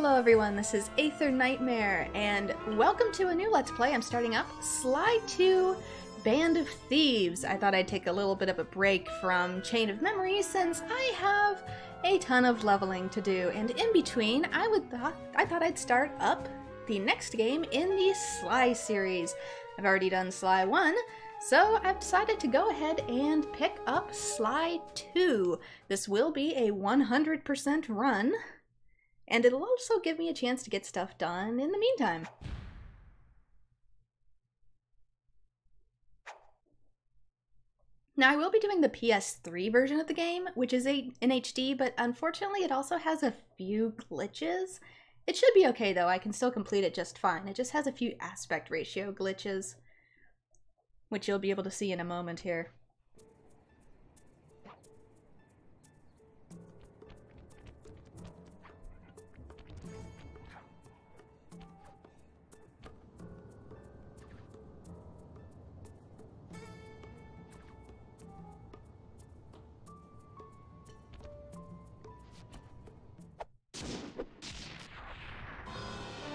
Hello everyone, this is AetherNightmare, and welcome to a new Let's Play. I'm starting up Slide 2 Band of Thieves. I thought I'd take a little bit of a break from Chain of Memories since I have a ton of leveling to do, and in between I thought I'd start up the next game in the Sly series. I've already done Sly 1, so I've decided to go ahead and pick up Sly 2. This will be a 100% run. And it'll also give me a chance to get stuff done in the meantime. Now I will be doing the PS3 version of the game, which is in HD, but unfortunately it also has a few glitches. It should be okay though, I can still complete it just fine. It just has a few aspect ratio glitches, which you'll be able to see in a moment here.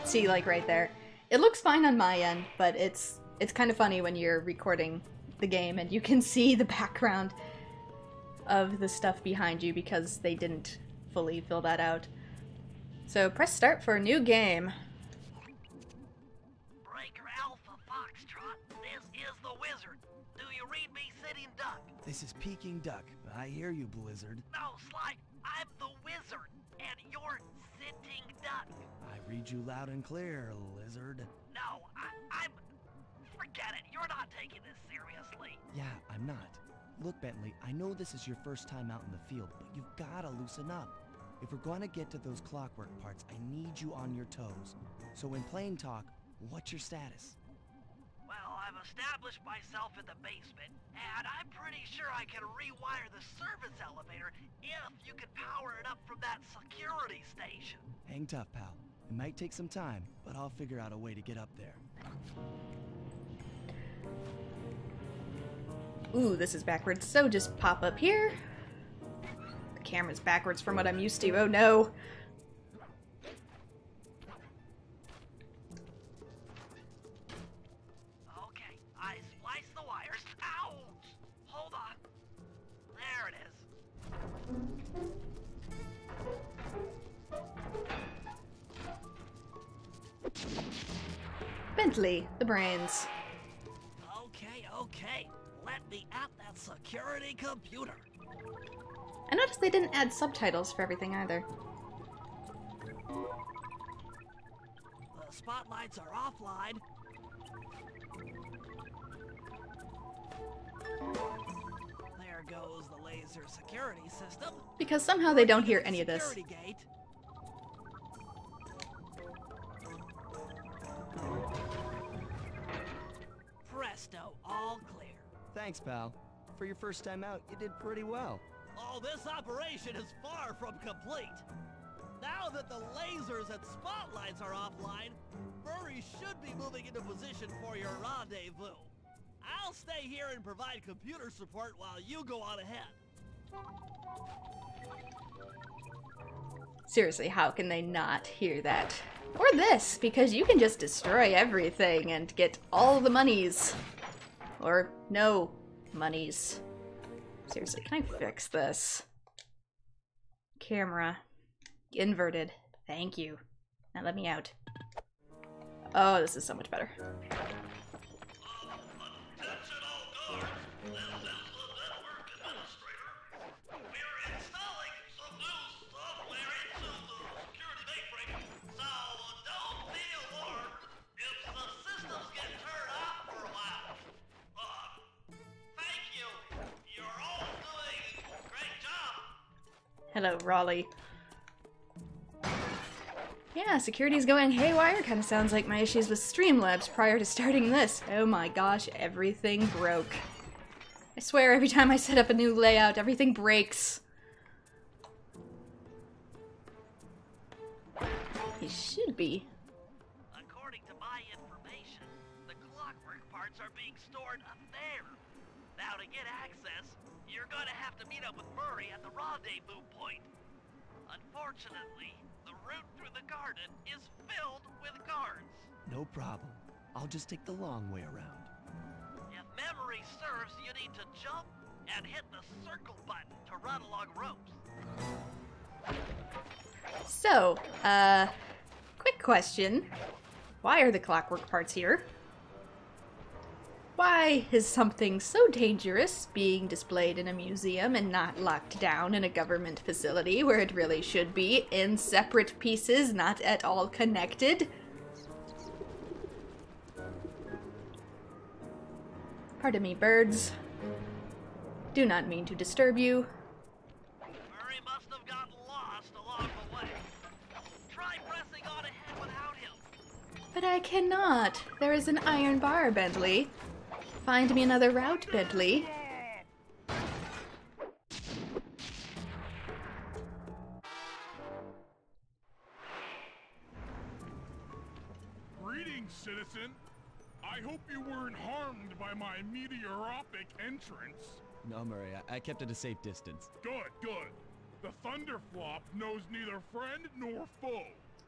See, like right there. It looks fine on my end, but it's kind of funny when you're recording the game and you can see the background of the stuff behind you because they didn't fully fill that out. So press start for a new game. Breaker Alpha Foxtrot, this is the Wizard. Do you read me, Sitting Duck? This is Peking Duck. I hear you, Blizzard. No, Sly, I'm the Wizard, and you're Sitting Duck. I read you loud and clear, Lizard. No, I'm... Forget it, you're not taking this seriously. Yeah, I'm not. Look, Bentley, I know this is your first time out in the field, but you've gotta loosen up. If we're gonna get to those clockwork parts, I need you on your toes. So in plain talk, what's your status? Well, I've established myself in the basement, and I'm pretty sure I can rewire the service elevator if you can power it up from that security station. Hang tough, pal. It might take some time, but I'll figure out a way to get up there. Ooh, this is backwards, so just pop up here. The camera's backwards from what I'm used to, oh no. Okay, I spliced the wires. Ouch! Hold on. There it is. Bentley, the brains. Okay. Let me at that security computer. I noticed they didn't add subtitles for everything either. The spotlights are offline. There goes the laser security system. Because somehow they don't hear any of this. Security gate. Presto, all clear. Thanks, pal. For your first time out, you did pretty well. Oh, this operation is far from complete. Now that the lasers and spotlights are offline, Murray should be moving into position for your rendezvous. I'll stay here and provide computer support while you go on ahead. Seriously, how can they not hear that? Or this, because you can just destroy everything and get all the monies. Or no monies. Seriously, can I fix this? Camera. Inverted. Thank you. Now let me out. Oh, this is so much better. Hello, Raleigh. Yeah, security's going haywire. Kind of sounds like my issues with Streamlabs prior to starting this. Oh my gosh, everything broke. I swear every time I set up a new layout, everything breaks. He should be. According to my information, the clockwork parts are being stored up there. Now to get access, you're gonna have to meet up with Murray at the rendezvous point. Unfortunately, the route through the garden is filled with guards. No problem. I'll just take the long way around. If memory serves, you need to jump and hit the circle button to run along ropes. So, quick question. Why are the clockwork parts here? Why is something so dangerous being displayed in a museum and not locked down in a government facility where it really should be, in separate pieces, not at all connected? Pardon me, birds. Do not mean to disturb you. Murray must have gotten lost along the way. Try pressing on ahead without him. But I cannot. There is an iron bar, Bentley. Find me another route, Bentley. Greetings, citizen. I hope you weren't harmed by my meteoropic entrance. No, Murray, I kept at a safe distance. Good, good. The Thunderflop knows neither friend nor foe,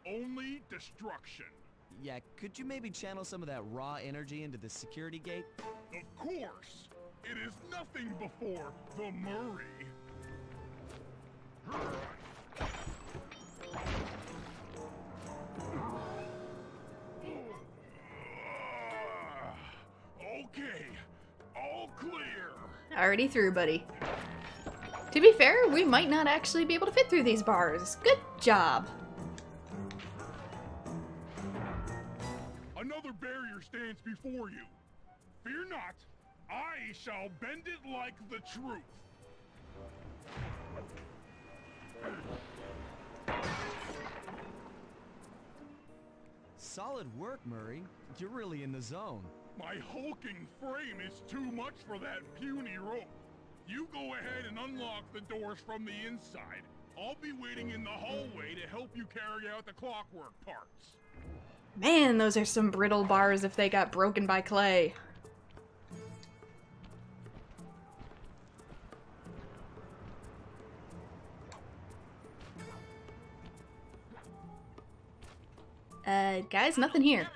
only destruction. Yeah, could you maybe channel some of that raw energy into the security gate? Of course. It is nothing before the Murray. Okay, all clear. Already through, buddy. To be fair, we might not actually be able to fit through these bars. Good job. Another barrier stands before you. Fear not, I shall bend it like the truth. Solid work, Murray. You're really in the zone. My hulking frame is too much for that puny rope. You go ahead and unlock the doors from the inside. I'll be waiting in the hallway to help you carry out the clockwork parts. Man, those are some brittle bars if they got broken by clay. Guys, nothing here.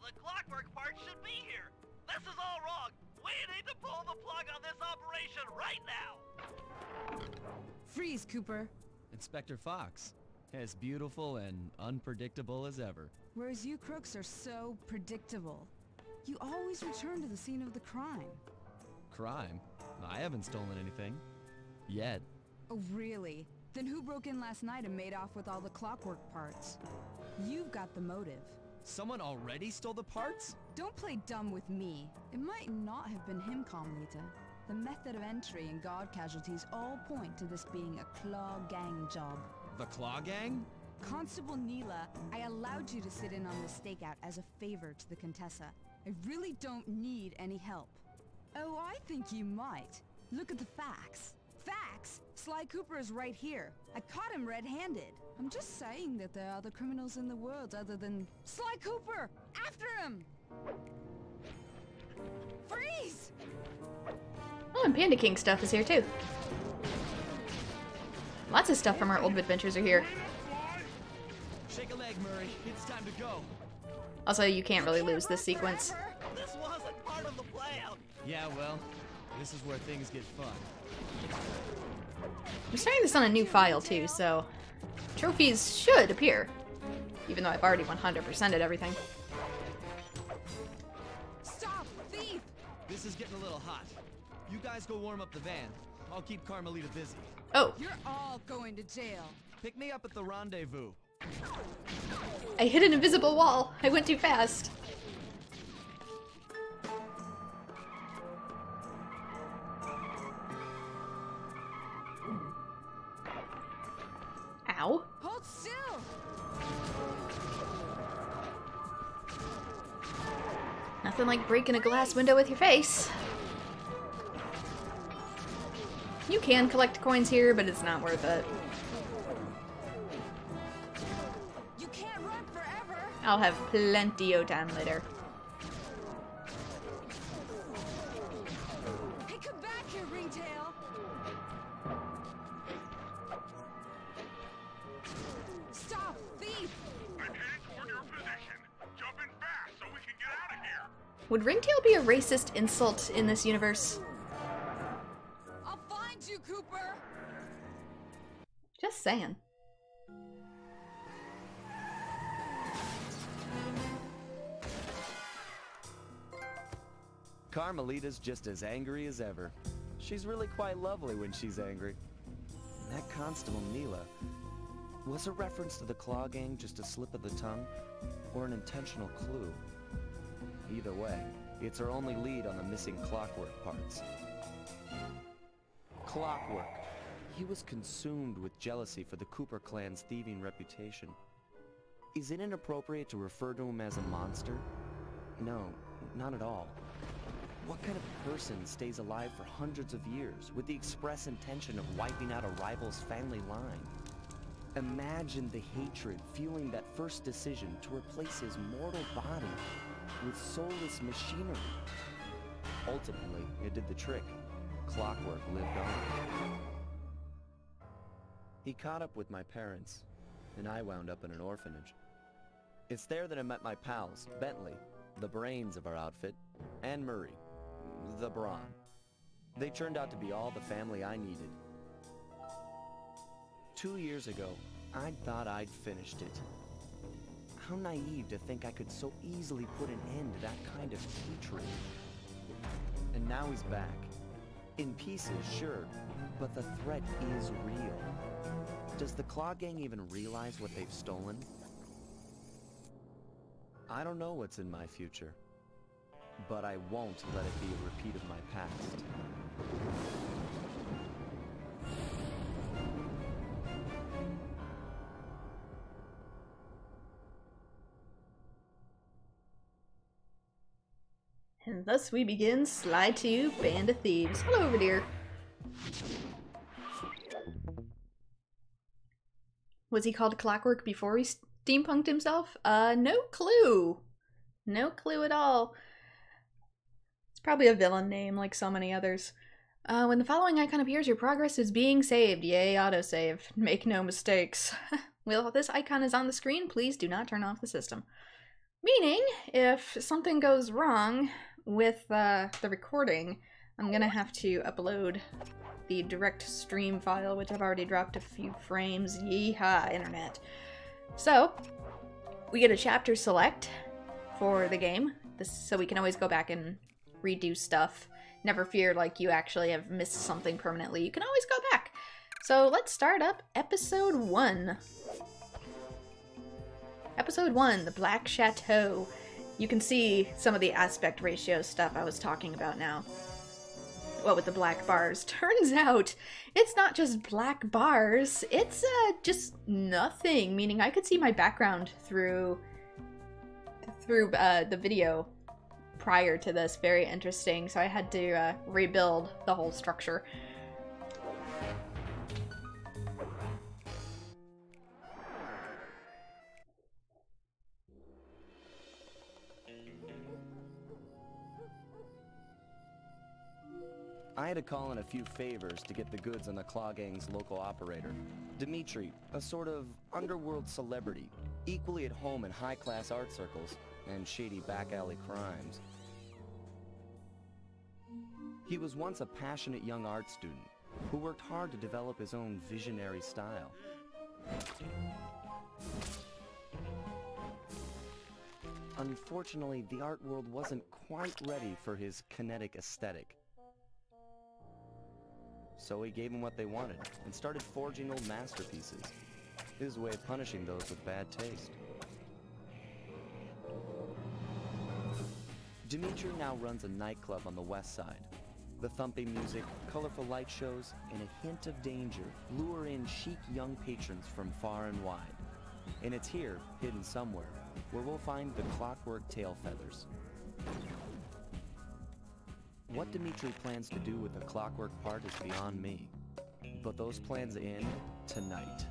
The clockwork part should be here. This is all wrong. We need to pull the plug on this operation right now. Freeze, Cooper. Inspector Fox. As beautiful and unpredictable as ever. Whereas you crooks are so predictable. You always return to the scene of the crime. Crime? I haven't stolen anything. Yet. Oh, really? Then who broke in last night and made off with all the clockwork parts? You've got the motive. Someone already stole the parts? Don't play dumb with me. It might not have been him, Comlita. The method of entry and guard casualties all point to this being a Claw Gang job. The Claw Gang? Constable Neela, I allowed you to sit in on the stakeout as a favor to the Contessa. I really don't need any help. Oh, I think you might. Look at the facts. Facts? Sly Cooper is right here. I caught him red-handed. I'm just saying that there are other criminals in the world other than Sly Cooper! After him! Freeze! Oh, and Panda King stuff is here too. Lots of stuff from our old adventures are here. Shake a leg, Murray. It's time to go. Also, you can't really lose this sequence. This wasn't part of the playout. Yeah, well, this is where things get fun. I'm starting this on a new file too, so trophies should appear. Even though I've already 100%ed everything. Stop! Thief! This is getting a little hot. You guys go warm up the van. I'll keep Carmelita busy. Oh, You're all going to jail. Pick me up at the rendezvous. I hit an invisible wall. I went too fast. Ow. Hold still! Nothing like breaking a glass window with your face. You can collect coins here, but it's not worth it. You can't run forever! I'll have plenty of time later. Hey, come back here, Ringtail! Would ringtail be a racist insult in this universe? I'll find you, Cooper! Just saying. Carmelita's just as angry as ever. She's really quite lovely when she's angry. That Constable Neela, was a reference to the Claw Gang just a slip of the tongue, or an intentional clue? Either way, it's our only lead on the missing Clockwork parts. Clockwork. He was consumed with jealousy for the Cooper clan's thieving reputation. Is it inappropriate to refer to him as a monster? No, not at all. What kind of person stays alive for hundreds of years with the express intention of wiping out a rival's family line? Imagine the hatred fueling that first decision to replace his mortal body with soulless machinery. Ultimately, it did the trick. Clockwork lived on. He caught up with my parents, and I wound up in an orphanage. It's there that I met my pals, Bentley, the brains of our outfit, and Murray, the brawn. They turned out to be all the family I needed. 2 years ago, I thought I'd finished it. How naive to think I could so easily put an end to that kind of hatred. And now he's back. In pieces, sure, but the threat is real. Does the Claw Gang even realize what they've stolen? I don't know what's in my future, but I won't let it be a repeat of my past. And thus we begin Slide 2, Band of Thieves. Hello over there. Was he called Clockwork before he steampunked himself? No clue. No clue at all. It's probably a villain name like so many others. When the following icon appears, your progress is being saved. Yay, autosave. Make no mistakes. While this icon is on the screen, please do not turn off the system. Meaning, if something goes wrong with the recording, I'm gonna have to upload the direct stream file, which I've already dropped a few frames. Yeehaw, internet. So, we get a chapter select for the game, so we can always go back and redo stuff. Never fear like you actually have missed something permanently. You can always go back. So let's start up episode 1. Episode 1, the Black Chateau. You can see some of the aspect ratio stuff I was talking about now. What with the black bars. Turns out, it's not just black bars, it's just nothing. Meaning I could see my background through the video prior to this. Very interesting. So I had to rebuild the whole structure. I had to call in a few favors to get the goods on the Claw Gang's local operator. Dimitri, a sort of underworld celebrity, equally at home in high-class art circles and shady back-alley crimes. He was once a passionate young art student who worked hard to develop his own visionary style. Unfortunately, the art world wasn't quite ready for his kinetic aesthetic. So he gave them what they wanted, and started forging old masterpieces. His way of punishing those with bad taste. Dimitri now runs a nightclub on the west side. The thumping music, colorful light shows, and a hint of danger lure in chic young patrons from far and wide. And it's here, hidden somewhere, where we'll find the Clockwork tail feathers. What Dimitri plans to do with the Clockwork part is beyond me, but those plans end tonight.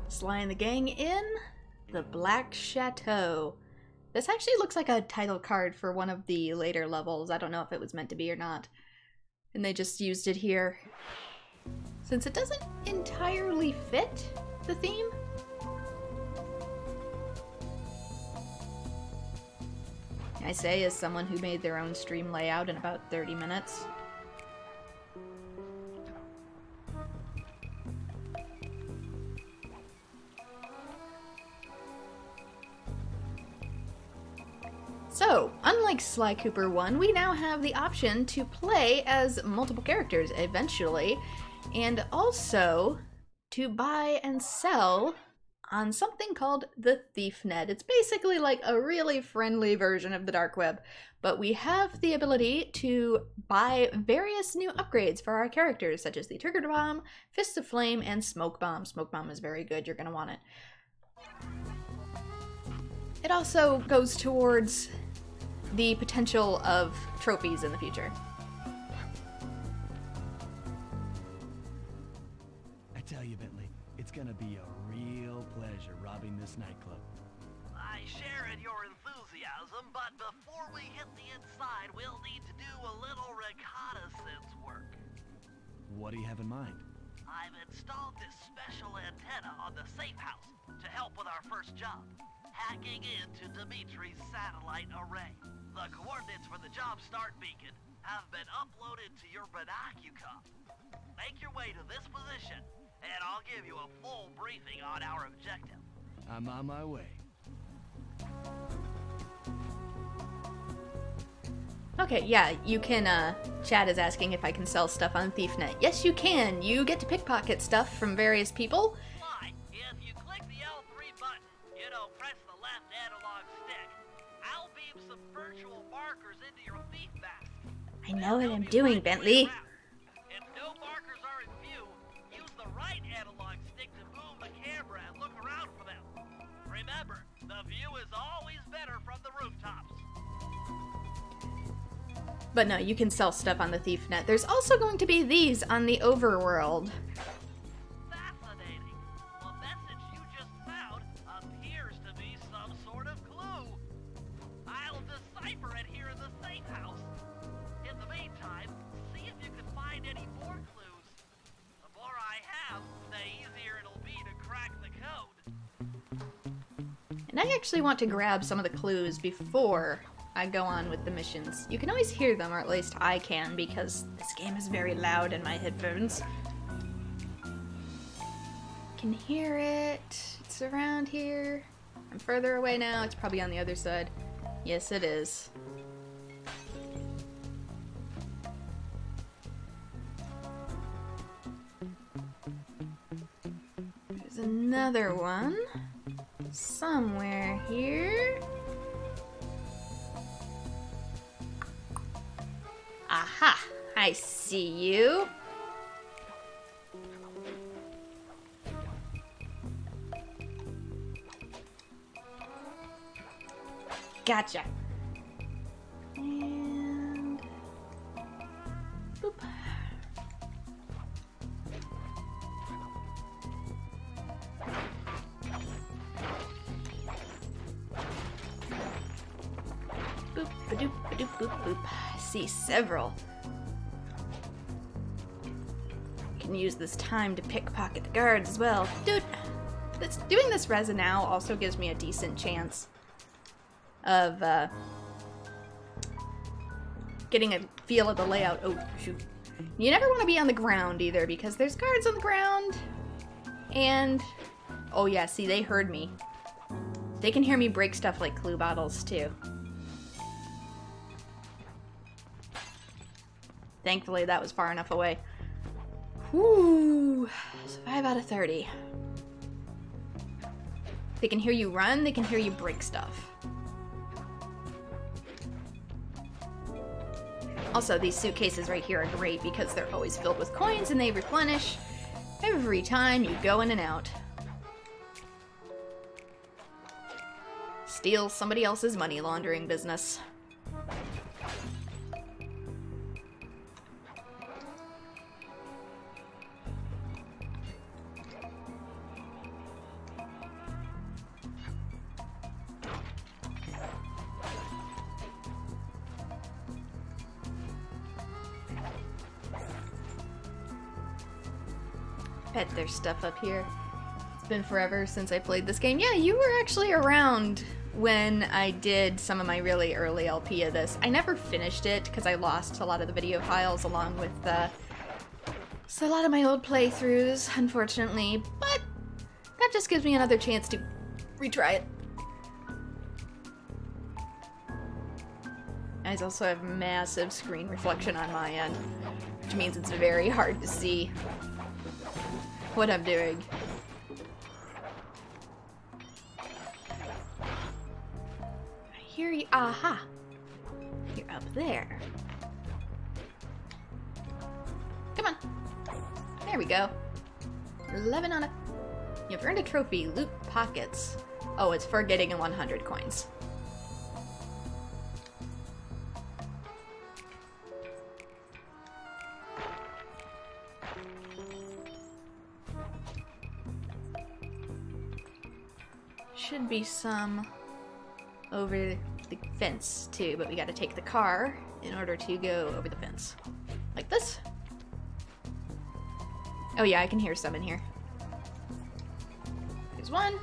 Slying the gang in the Black Chateau. This actually looks like a title card for one of the later levels. I don't know if it was meant to be or not. And they just used it here. since it doesn't entirely fit the theme. I say as someone who made their own stream layout in about 30 minutes. So, unlike Sly Cooper 1, we now have the option to play as multiple characters eventually, and also to buy and sell on something called the ThiefNet. It's basically like a really friendly version of the dark web, but we have the ability to buy various new upgrades for our characters, such as the Trigger Bomb, Fists of Flame, and Smoke Bomb. Smoke Bomb is very good, you're gonna want it. It also goes towards the potential of trophies in the future. I tell you, Bentley, it's gonna be a real pleasure robbing this nightclub. I share in your enthusiasm, but before we hit the inside, we'll need to do a little reconnaissance work. What do you have in mind? I've installed this special antenna on the safe house to help with our first job, hacking into Dimitri's satellite array. The coordinates for the job start beacon have been uploaded to your binocucom. Make your way to this position, and I'll give you a full briefing on our objective. I'm on my way. Okay, yeah, you can, Chad is asking if I can sell stuff on ThiefNet. Yes, you can! You get to pickpocket stuff from various people. Why? If you click the L3 button, press the left analog stick, I'll beam some virtual markers into your thief mask. I know what I'm doing, Bentley. If no markers are in view, use the right analog stick to move the camera and look around for them. Remember, the view is always better from the rooftops. But no, you can sell stuff on the ThiefNet. There's also going to be these on the overworld. Fascinating. The message you just found appears to be some sort of clue. I'll decipher it here in the safe house. In the meantime, see if you can find any more clues. The more I have, the easier it'll be to crack the code. And I actually want to grab some of the clues before I go on with the missions. You can always hear them, or at least I can, because this game is very loud in my headphones. Can hear it. It's around here. I'm further away now. It's probably on the other side. Yes, it is. There's another one somewhere here. Aha! I see you. Gotcha. And boop. Boop, ba-doop, ba-doop, boop, boop. I see several. Can use this time to pickpocket the guards as well. Dude, doing this resin now also gives me a decent chance of getting a feel of the layout. Oh, shoot. You never want to be on the ground either, because there's guards on the ground. And, oh yeah, see, they heard me. They can hear me break stuff like clue bottles, too. Thankfully, that was far enough away. Whew, so 5 out of 30. They can hear you run, they can hear you break stuff. Also, these suitcases right here are great because they're always filled with coins and they replenish every time you go in and out. Steal somebody else's money laundering business. bet there's stuff up here. It's been forever since I played this game. Yeah, you were actually around when I did some of my really early LP of this. I never finished it because I lost a lot of the video files along with so a lot of my old playthroughs, unfortunately, but that just gives me another chance to retry it. I also have massive screen reflection on my end, which means it's very hard to see what I'm doing. I hear you. Aha! You're up there. Come on. There we go. 11 on it. You've earned a trophy. Loot pockets. Oh, it's for getting 100 coins. Should be some over the fence too, but we gotta take the car in order to go over the fence. Like this. Oh yeah, I can hear some in here. There's one.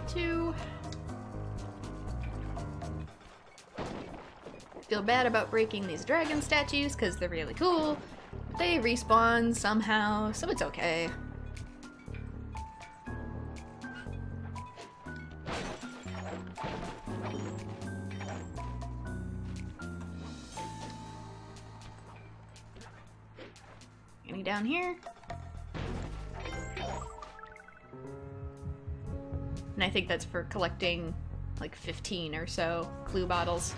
Two. Feel bad about breaking these dragon statues because they're really cool. They respawn somehow, so it's okay. Any down here? And I think that's for collecting like 15 or so clue bottles.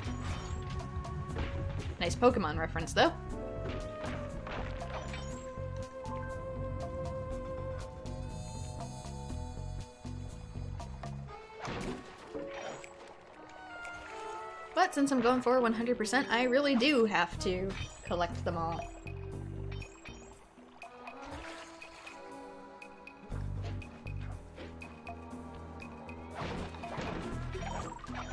Nice Pokemon reference, though. But since I'm going for 100%, I really do have to collect them all.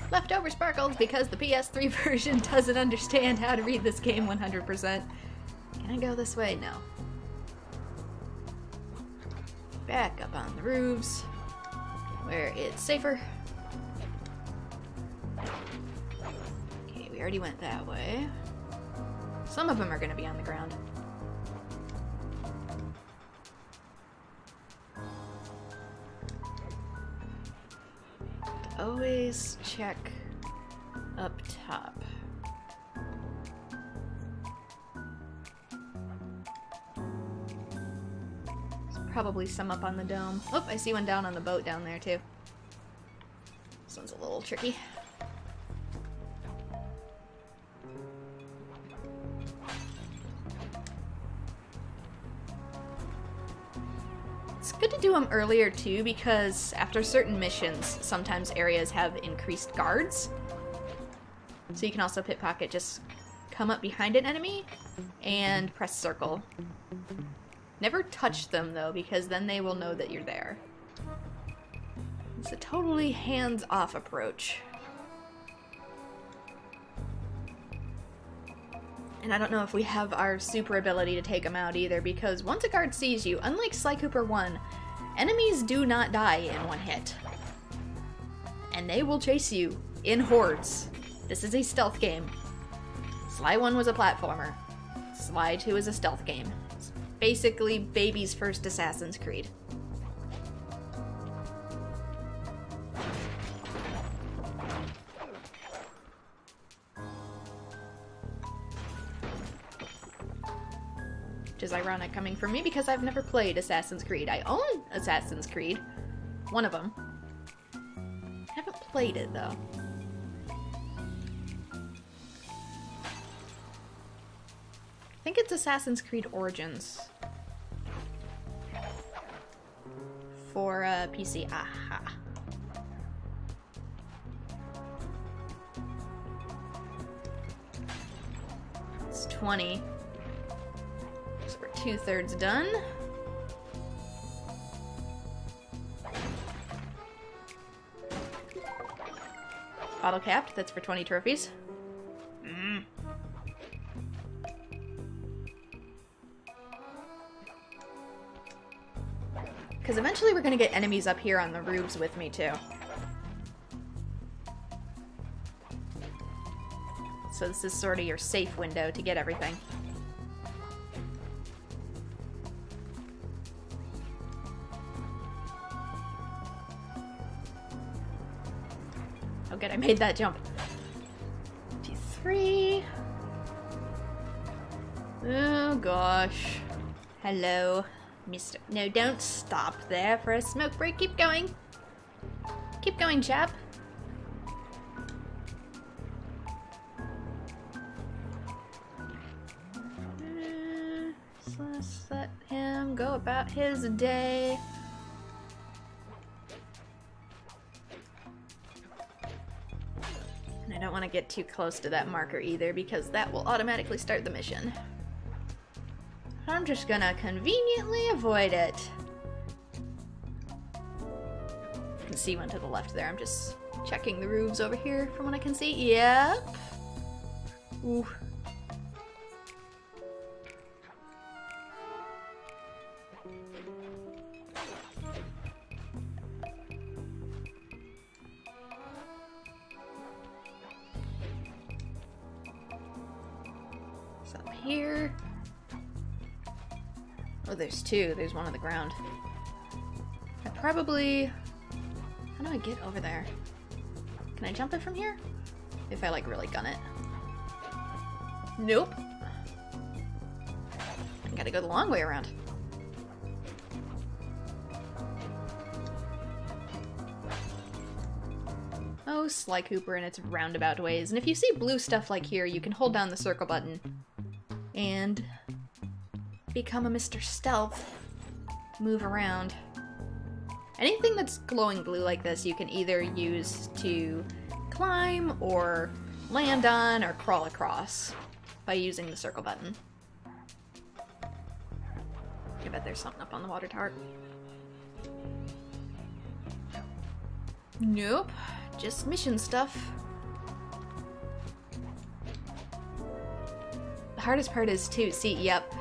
Leftover sparkles because the PS3 version doesn't understand how to read this game 100%. Can I go this way? No. Back up on the roofs where it's safer. Okay, we already went that way. Some of them are going to be on the ground. Always check up top. There's probably some up on the dome. Oh, I see one down on the boat down there too. This one's a little tricky. It's good to do them earlier too, because after certain missions, sometimes areas have increased guards. So you can also pickpocket, just come up behind an enemy and press circle. Never touch them though, because then they will know that you're there. It's a totally hands-off approach. And I don't know if we have our super ability to take them out either, because once a guard sees you, unlike Sly Cooper 1, enemies do not die in one hit. And they will chase you in hordes. This is a stealth game. Sly 1 was a platformer. Sly 2 is a stealth game. It's basically baby's first Assassin's Creed. Which is ironic coming from me because I've never played Assassin's Creed. I own Assassin's Creed. One of them. I haven't played it though. I think it's Assassin's Creed Origins. For PC. Aha. It's 20. 2/3 done. Bottle capped, that's for 20 trophies. Because eventually we're gonna get enemies up here on the roofs with me too. So this is sort of your safe window to get everything. Oh good, I made that jump. T3. Oh gosh. Hello, Mr. No, don't stop there for a smoke break. Keep going. Keep going, chap. So let's let him go about his day. And I don't want to get too close to that marker either because that will automatically start the mission. I'm just gonna conveniently avoid it. I can see one to the left there. I'm just checking the roofs over here from what I can see. Yep. Ooh. It's up here. Oh, there's two. There's one on the ground. I probably... How do I get over there? Can I jump it from here? If I, like, really gun it. Nope. I gotta go the long way around. Oh, Sly Cooper in its roundabout ways. And if you see blue stuff like here, you can hold down the circle button and become a Mr. Stealth. Move around. Anything that's glowing blue like this you can either use to climb or land on or crawl across by using the circle button. I bet there's something up on the water tower. Nope. Just mission stuff. The hardest part is to see, yep.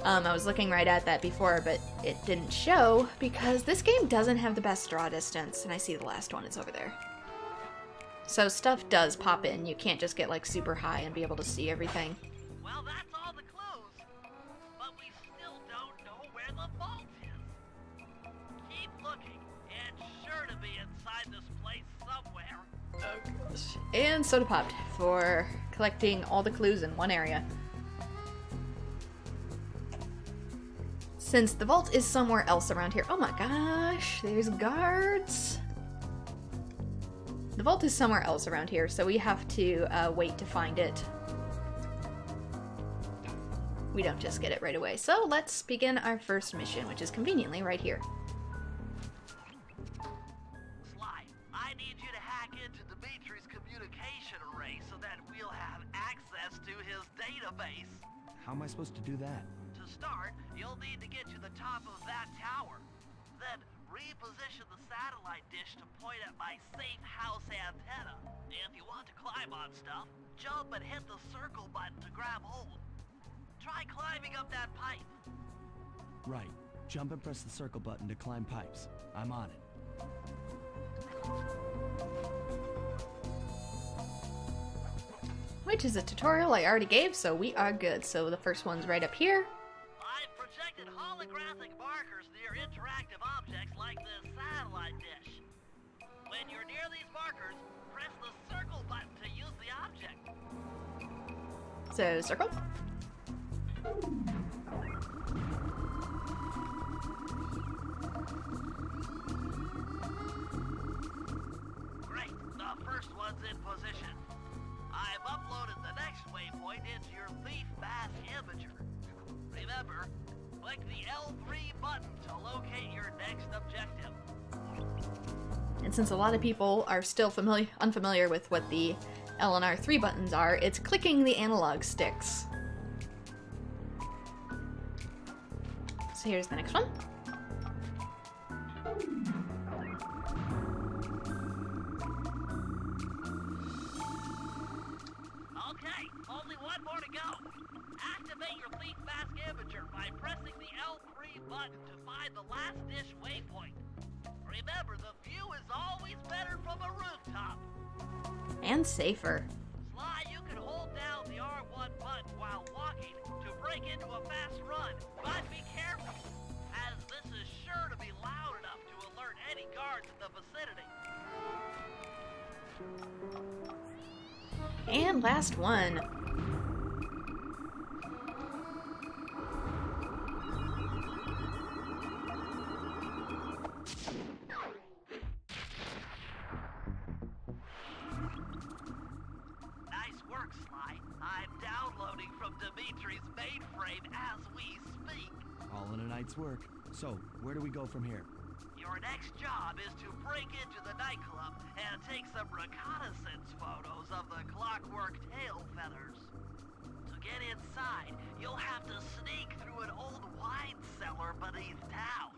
I was looking right at that before, but it didn't show because this game doesn't have the best draw distance, and I see the last one is over there. So stuff does pop in. You can't just get like super high and be able to see everything. Well, that's all the clues, but we still don't know where the vault is. Keep looking. It's sure to be inside this place somewhere. Oh gosh. And soda popped for collecting all the clues in one area. Since the vault is somewhere else around here. Oh my gosh, there's guards. The vault is somewhere else around here, so we have to wait to find it. We don't just get it right away. So let's begin our first mission, which is conveniently right here. Sly, I need you to hack into Dimitri's communication array so that we'll have access to his database. How am I supposed to do that? To start, you'll need to get to the top of that tower. Then reposition the satellite dish to point at my safe house antenna. If you want to climb on stuff, jump and hit the circle button to grab hold. Try climbing up that pipe. Right. Jump and press the circle button to climb pipes. I'm on it. Which is a tutorial I already gave, so we are good. So the first one's right up here. I've projected holographic markers near interactive objects like this satellite dish. When you're near these markers, press the circle button to use the object. So, circle. Great, the first one's in position. I've uploaded the next waypoint into your Thief Mask Imager. Remember, click the L3 button to locate your next objective. And since a lot of people are still unfamiliar with what the L and R3 buttons are, it's clicking the analog sticks. So here's the next one. got more to go. Activate your Think Fast Amateur by pressing the L3 button to find the last dish waypoint. Remember, the view is always better from a rooftop. And safer. Sly, you can hold down the R1 button while walking to break into a fast run, but be careful, as this is sure to be loud enough to alert any guards in the vicinity. And last one. Nice work, Sly. I'm downloading from Dimitri's mainframe as we speak. All in a night's work. So, where do we go from here? Your next job is to break into the nightclub and take some reconnaissance photos of the clockwork tail feathers. To get inside, you'll have to sneak through an old wine cellar beneath town.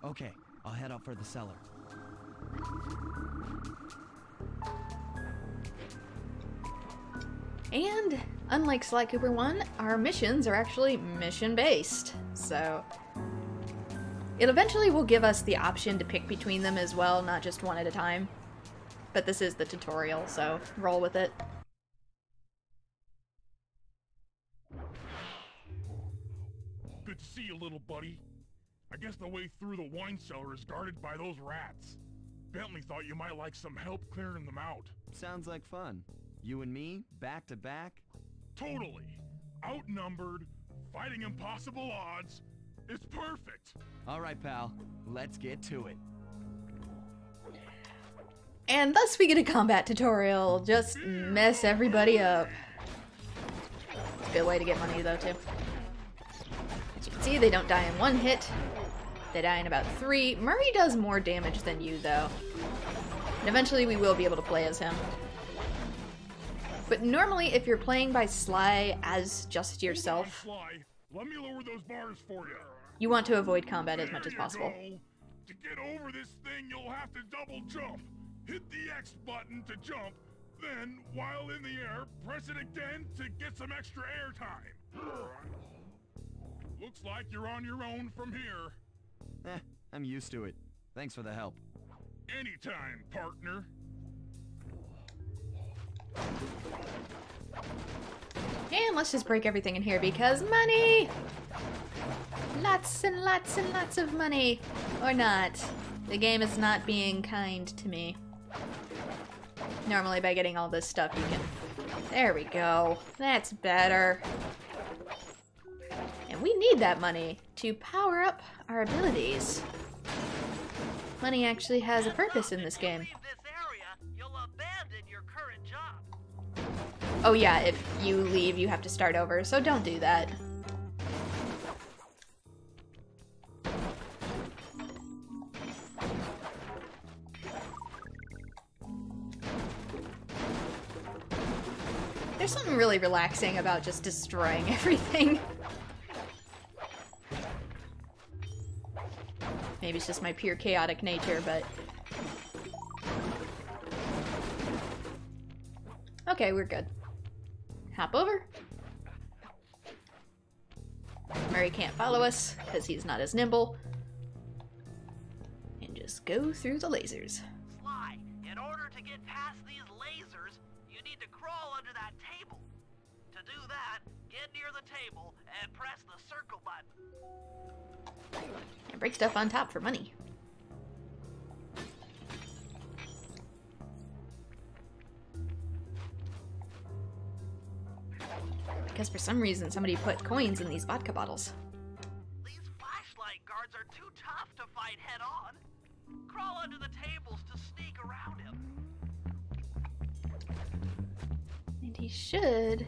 Okay, I'll head up for the cellar. And unlike Sly Cooper 1, our missions are actually mission-based. So it eventually will give us the option to pick between them as well, not just one at a time. But this is the tutorial, so roll with it. Good to see you, little buddy. I guess the way through the wine cellar is guarded by those rats. Bentley thought you might like some help clearing them out. Sounds like fun. You and me, back to back? Totally. Outnumbered, fighting impossible odds. It's perfect. All right, pal. Let's get to it. And thus we get a combat tutorial. Just mess everybody up. It's a good way to get money though, too. As you can see, they don't die in one hit. They die in about 3. Murray does more damage than you, though. And eventually we will be able to play as him. But normally, if you're playing by Sly as just yourself, Sly, let me lower those bars for you. you want to avoid combat as much as possible. Go. To get over this thing, you'll have to double jump. Hit the X button to jump, then, while in the air, press it again to get some extra air time. Looks like you're on your own from here. I'm used to it. Thanks for the help. Anytime, partner. And let's just break everything in here because money! Lots and lots and lots of money. Or not. The game is not being kind to me. Normally by getting all this stuff you can... There we go. That's better. And we need that money to power up our abilities. Money actually has a purpose in this game. If you leave this area, you'll abandon your current job. Oh yeah, if you leave, you have to start over, so don't do that. There's something really relaxing about just destroying everything. Maybe it's just my pure chaotic nature, but... Okay, we're good. Hop over. Murray can't follow us, because he's not as nimble. And just go through the lasers. Sly, in order to get past these lasers, you need to crawl under that table. To do that, get near the table and press the circle button. And break stuff on top for money. Because for some reason somebody put coins in these vodka bottles. These flashlight guards are too tough to fight head on. Crawl under the tables to sneak around him. And he should...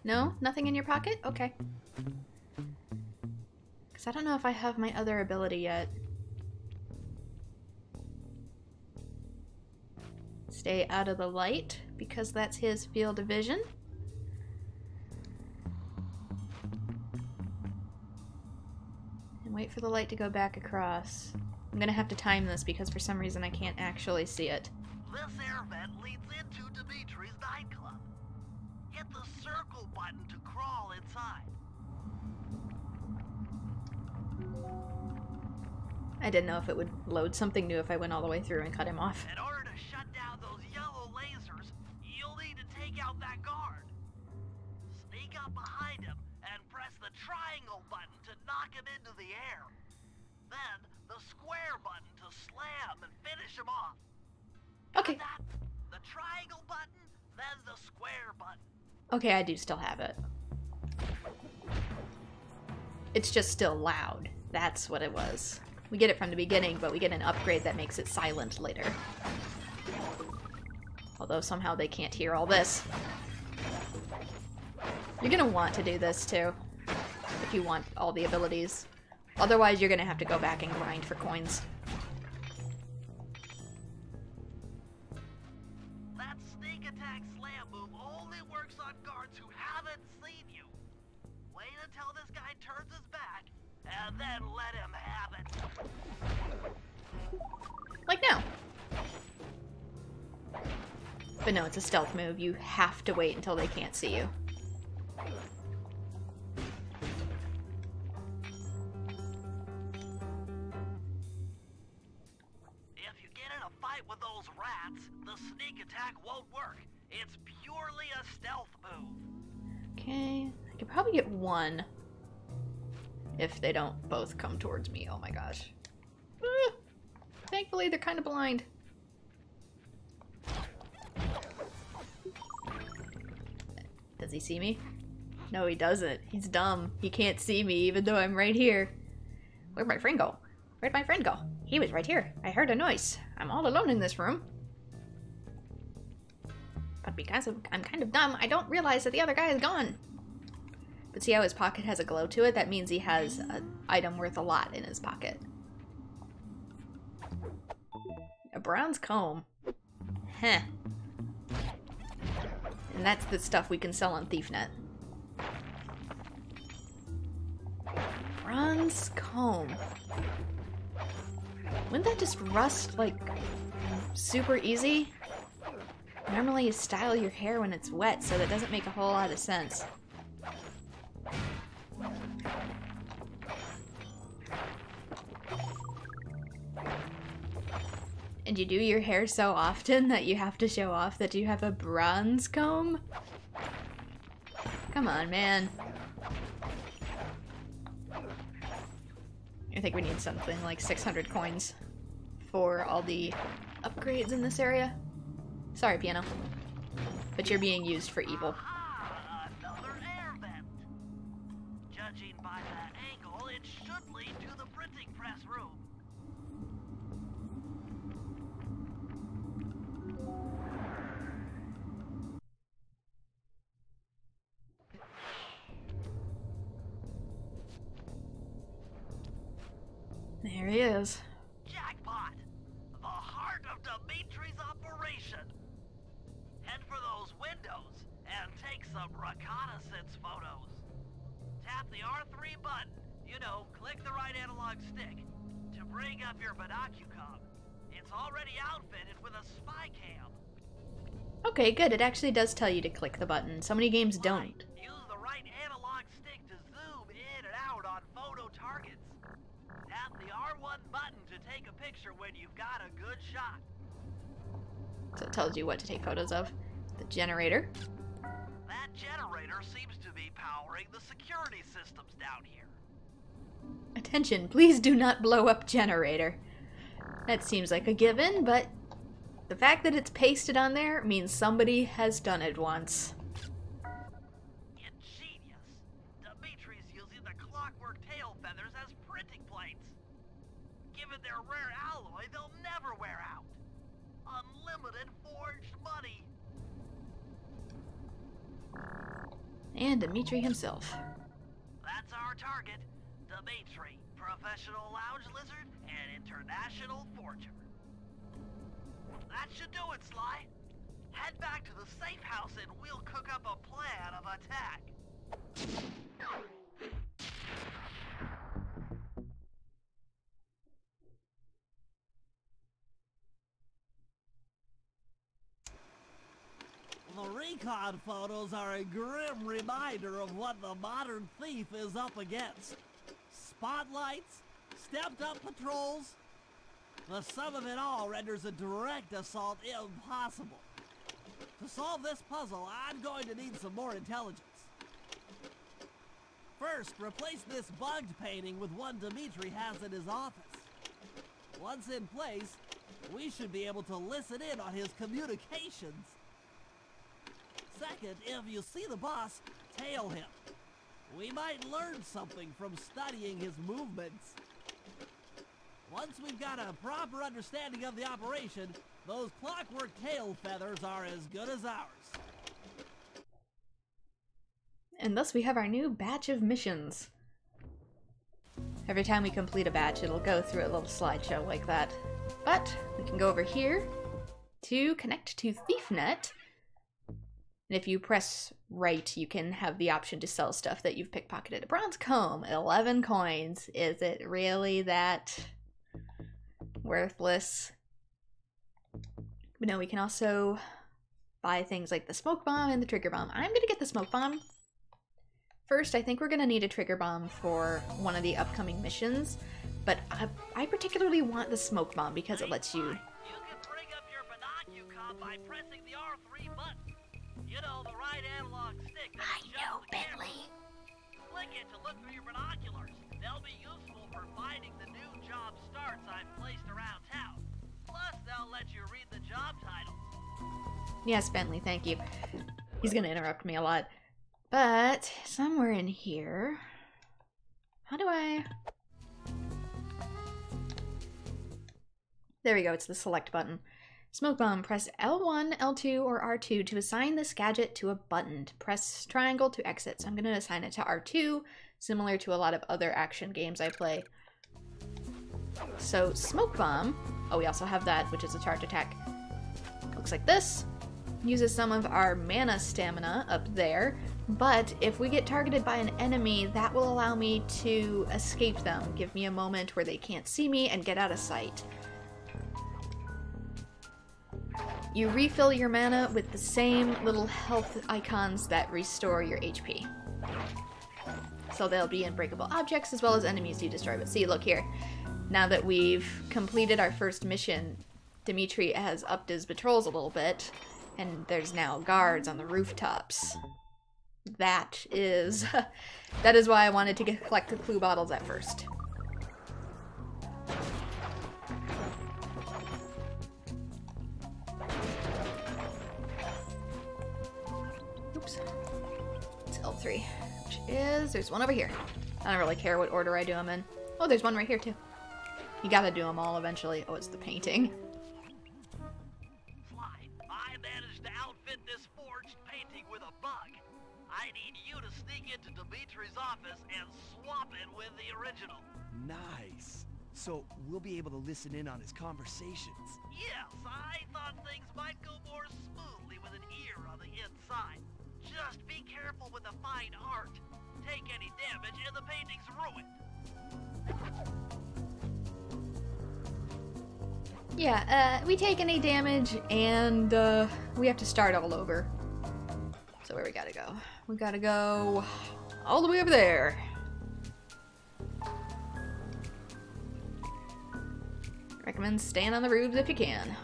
No? Nothing in your pocket? Okay. Because I don't know if I have my other ability yet. Stay out of the light, because that's his field of vision. And wait for the light to go back across. I'm gonna have to time this because for some reason I can't actually see it. This air vent leads into Dimitri's nightclub. Hit the circle button to crawl inside. I didn't know if it would load something new if I went all the way through and cut him off. In order to shut down those yellow lasers, you'll need to take out that guard. Sneak up behind him and press the triangle button to knock him into the air. Then the square button to slam and finish him off. Okay. Got that? The triangle button, then the square button. Okay, I do still have it. It's just still loud. That's what it was. We get it from the beginning, but we get an upgrade that makes it silent later. Although somehow they can't hear all this. You're gonna want to do this too, if you want all the abilities. Otherwise, you're gonna have to go back and grind for coins. That sneak attack slam move only works on guards who haven't seen you. Wait until this guy turns his back, and then let him have it. Like now. But no, it's a stealth move. You have to wait until they can't see you. If you get in a fight with those rats, the sneak attack won't work. It's purely a stealth move. Okay, I could probably get one if they don't both come towards me. Oh my gosh. Ah, thankfully, they're kind of blind. Does he see me? No, he doesn't. He's dumb. He can't see me even though I'm right here. Where'd my friend go? Where'd my friend go? He was right here. I heard a noise. I'm all alone in this room. But because I'm kind of dumb, I don't realize that the other guy is gone. But see how his pocket has a glow to it? That means he has an item worth a lot in his pocket. A bronze comb. Heh. And that's the stuff we can sell on ThiefNet. Bronze comb. Wouldn't that just rust, like, super easy? Normally you style your hair when it's wet, so that doesn't make a whole lot of sense. And you do your hair so often that you have to show off that you have a bronze comb? Come on, man. I think we need something like 600 coins for all the upgrades in this area. Sorry, piano. But you're being used for evil. Aha! Another air vent. Judging by that angle, it should lead to the printing press room. There he is. Jackpot! The heart of Dimitri's operation. Head for those windows and take some reconnaissance photos. Tap the R3 button, you know, click the right analog stick, to bring up your binocucom. It's already outfitted with a spy cam. Okay, good. It actually does tell you to click the button. So many games don't. Use the right analog stick to zoom in and out on photo targets. Tap the R1 button to take a picture when you've got a good shot. So it tells you what to take photos of. The generator. That generator seems to be powering the security systems down here. Attention, please do not blow up generator. That seems like a given, but the fact that it's pasted on there means somebody has done it once. Ingenious. Dimitri's using the clockwork tail feathers as printing plates. Given their rare alloy, they'll never wear out. Unlimited forged money. And Dimitri himself. That's our target. Dimitri, professional lounge lizard and international forger. That should do it, Sly. Head back to the safe house and we'll cook up a plan of attack. The recon photos are a grim reminder of what the modern thief is up against. Spotlights, stepped-up patrols. The sum of it all renders a direct assault impossible. To solve this puzzle, I'm going to need some more intelligence. First, replace this bugged painting with one Dimitri has in his office. Once in place, we should be able to listen in on his communications. Second, if you see the boss, tail him. We might learn something from studying his movements. Once we've got a proper understanding of the operation, those clockwork tail feathers are as good as ours. And thus we have our new batch of missions. Every time we complete a batch, it'll go through a little slideshow like that. But we can go over here to connect to ThiefNet. And if you press right, you can have the option to sell stuff that you've pickpocketed. A bronze comb, 11 coins. Is it really that worthless? But no, we can also buy things like the smoke bomb and the trigger bomb. I'm gonna get the smoke bomb. First, I think we're gonna need a trigger bomb for one of the upcoming missions, but I particularly want the smoke bomb because it lets you... You can bring up your binocular by pressing the R3 button. You know, the right analog stick. I know, Bentley. Click it to look through your binoculars. They'll be useful for finding the new job starts I've placed around town. Plus, they'll let you read the job titles. Yes, Bentley, thank you. He's gonna interrupt me a lot. But somewhere in here, how do I... There we go, it's the select button. Smoke bomb, press L1, L2, or R2 to assign this gadget to a button. Press triangle to exit. So I'm gonna assign it to R2, similar to a lot of other action games I play. So smoke bomb, oh, we also have that, which is a charge attack. Looks like this. Uses some of our mana stamina up there, but if we get targeted by an enemy, that will allow me to escape them, give me a moment where they can't see me and get out of sight. You refill your mana with the same little health icons that restore your HP. So they'll be unbreakable objects as well as enemies you destroy. But see, look here. Now that we've completed our first mission, Dimitri has upped his patrols a little bit, and there's now guards on the rooftops. That is why I wanted to collect the clue bottles at first. Oops. It's L3, which is, there's one over here. I don't really care what order I do them in. Oh, there's one right here too. You gotta do them all eventually. Oh, it's the painting. I managed to outfit this forged painting with a bug. I need you to sneak into Dimitri's office and swap it with the original. Nice. So we'll be able to listen in on his conversations. Yes, I thought things might go more smoothly with an ear on the inside. Just be careful with the fine art. Take any damage and the painting's ruined. Yeah, we take any damage and we have to start all over. So where we gotta go? We gotta go all the way over there. Recommend staying on the roofs if you can.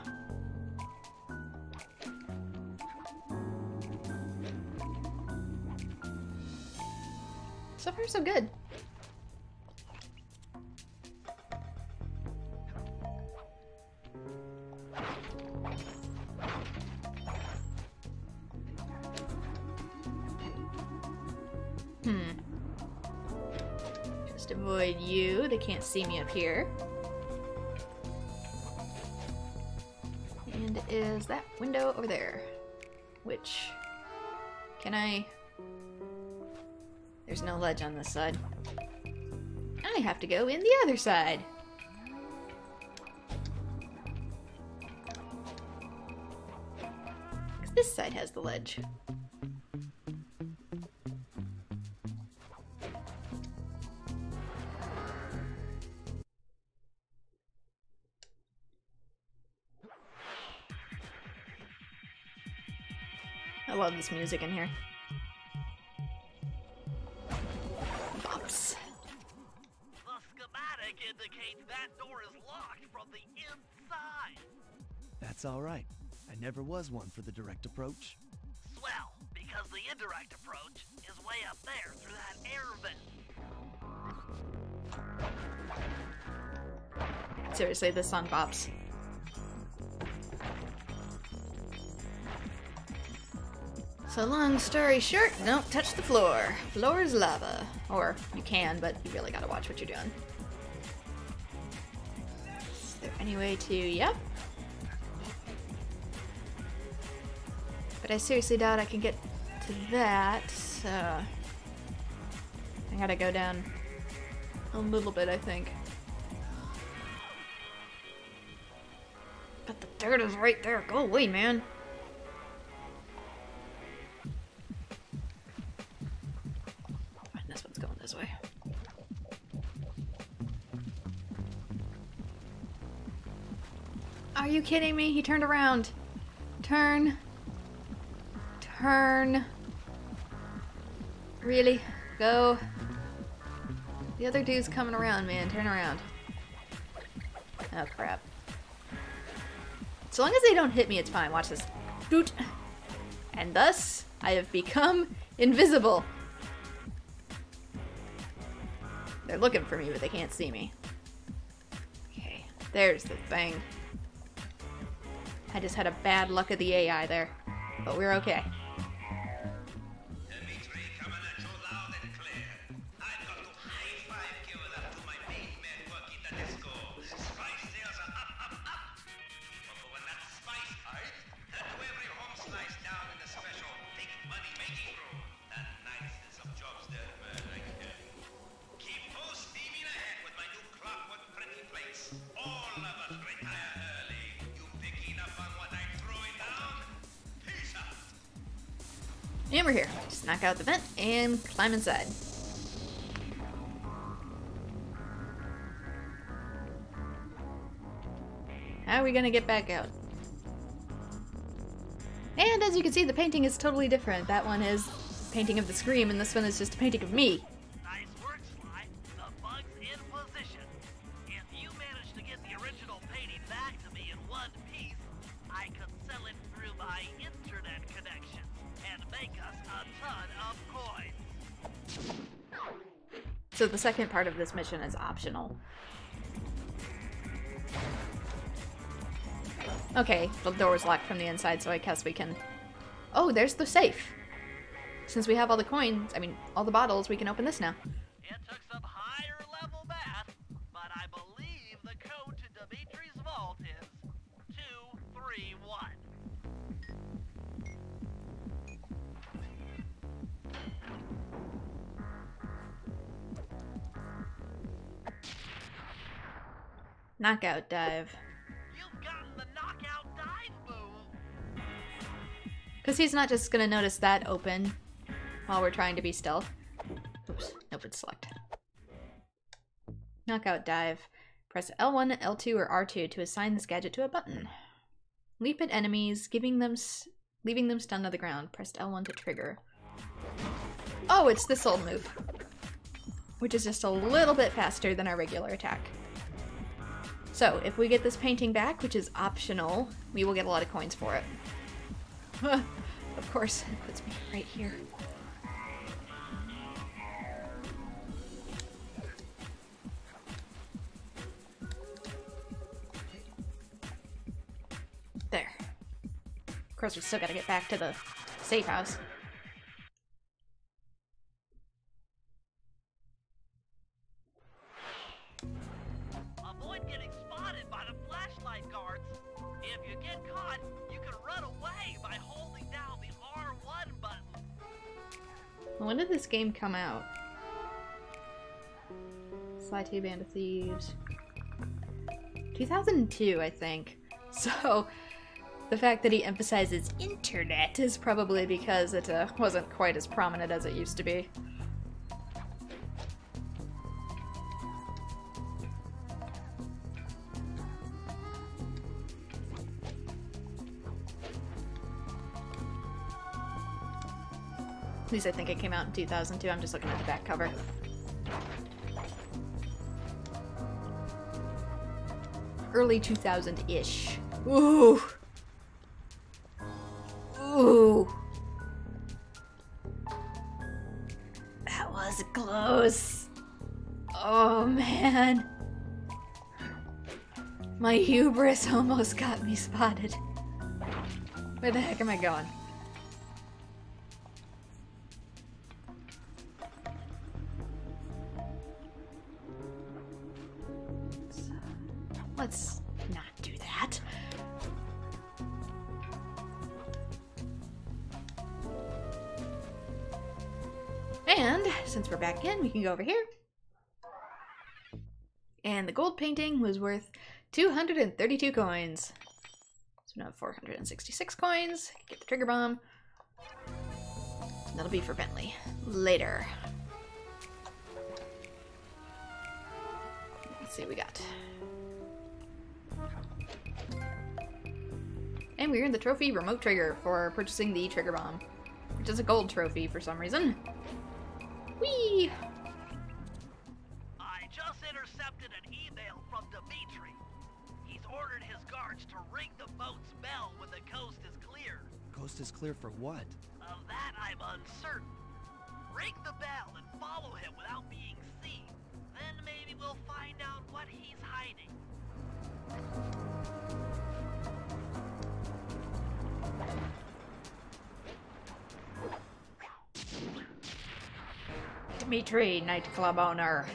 So far so good. Just avoid you. They can't see me up here. And is that window over there? Which... Can I... There's no ledge on this side. I have to go in the other side. Because this side has the ledge. I love this music in here. Bops. The schematic indicates that door is locked from the inside. That's all right. I never was one for the direct approach. Swell, because the indirect approach is way up there through that air vent. Seriously, this song bops. So long story short, don't touch the floor. Floor is lava. Or you can, but you really gotta watch what you're doing. Is there any way to... Yep. But I seriously doubt I can get to that, so... I gotta go down a little bit, I think. But the dirt is right there. Go away, man. And this one's going this way. Are you kidding me? He turned around. Turn. Turn. Really? Go. The other dude's coming around, man. Turn around. Oh, crap. So long as they don't hit me, it's fine. Watch this. Doot. And thus, I have become invisible. They're looking for me, but they can't see me. Okay, there's the thing. I just had a bad luck of the AI there, but we're okay. Dimitri, coming at you loud and clear. I've got to high-five give that to my main man working the disco. Spice sales are up. But when that spice hike, head to every home slice down in the special big money-making room. That nice of jobs there, man, I tell you. Keep full steaming ahead with my new clockwork pretty plates. All of us retire early. You picking up on what I'm throwing down? Peace out. And we're here. Just knock out the vent and climb inside. How are we gonna get back out? And as you can see, the painting is totally different. That one is a painting of the Scream, and this one is just a painting of me. Nice work, Sly. The bug's in position. If you manage to get the original painting back to me in one piece, I could sell it through my internet connections and make us a ton of coins. So the second part of this mission is optional. Okay, the door was locked from the inside, so I guess we can... Oh, there's the safe. Since we have all the coins, I mean, all the bottles, we can open this now. It took some higher level math, but I believe the code to Dimitri's vault is 231. Knockout dive. You've gotten the knockout dive move. Because he's not just gonna notice that open while we're trying to be stealth. Oops, nope, it's select. Knockout dive. Press L1, L2, or R2 to assign this gadget to a button. Leap at enemies, leaving them stunned to the ground. Press L1 to trigger. Oh, it's this old move. Which is just a little bit faster than our regular attack. So, if we get this painting back, which is optional, we will get a lot of coins for it. Of course, it puts me right here. There. Of course, we still gotta get back to the safe house. Avoid getting spotted by the flashlight guards. If you get caught, you can run away by holding down the R1 button. When did this game come out? Sly 2 Band of Thieves. 2002, I think. So, the fact that he emphasizes internet is probably because it wasn't quite as prominent as it used to be. At least I think it came out in 2002. I'm just looking at the back cover. Early 2000-ish. Ooh. Ooh. That was close. Oh man. My hubris almost got me spotted. Where the heck am I going? Let's not do that. And since we're back in, we can go over here. And the gold painting was worth 232 coins. So now 466 coins. Get the trigger bomb. That'll be for Bentley later. Let's see what we got. And we earned the trophy remote trigger for purchasing the trigger bomb, which is a gold trophy for some reason. Whee! I just intercepted an email from Dimitri. He's ordered his guards to ring the boat's bell when the coast is clear. Coast is clear for what? Of that I'm uncertain. Ring the bell and follow him without being seen. Then maybe we'll find out what he's hiding. Dimitri, nightclub owner.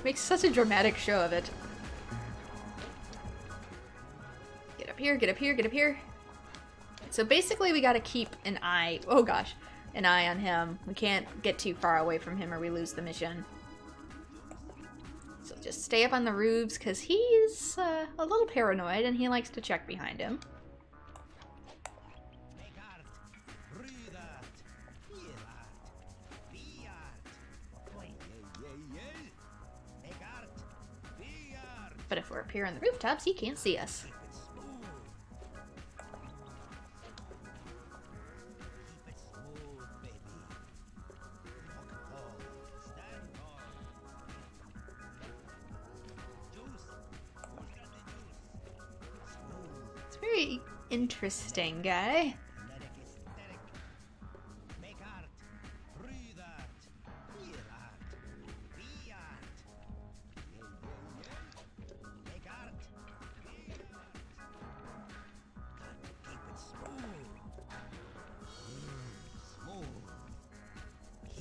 Makes such a dramatic show of it. Get up here, get up here, get up here. So basically we gotta keep an eye, oh gosh, an eye on him. We can't get too far away from him or we lose the mission. So just stay up on the roofs because he's a little paranoid and he likes to check behind him. But if we're up here on the rooftops, he can't see us. It's very interesting, guy.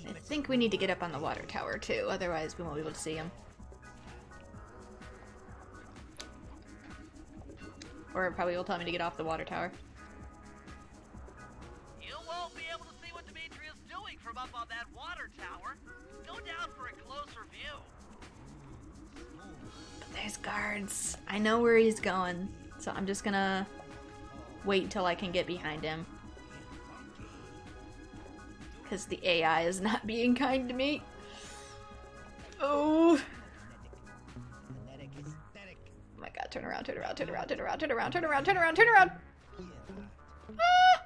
I think we need to get up on the water tower too, otherwise we won't be able to see him. Or it probably will tell me to get off the water tower. You won't be able to see what Dimitri is doing from up on that water tower. Go down for a closer view. But there's guards. I know where he's going, so I'm just gonna wait until I can get behind him. Because the AI is not being kind to me. Oh. Oh my god, turn around, turn around, turn around, turn around, turn around, turn around, turn around, turn around! Ah!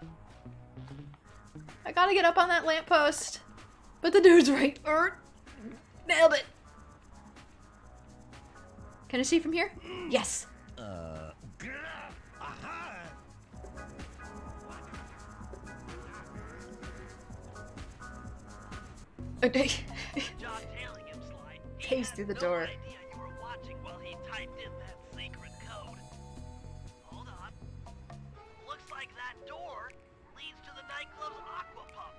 I gotta get up on that lamppost. But the dude's right. Nailed it. Can I see from here? Yes. Okay. John tailing him, Sly. Phase through the No door. idea you were watching while he typed in that secret code. Hold on. Looks like that door leads to the nightclub's aqua pump.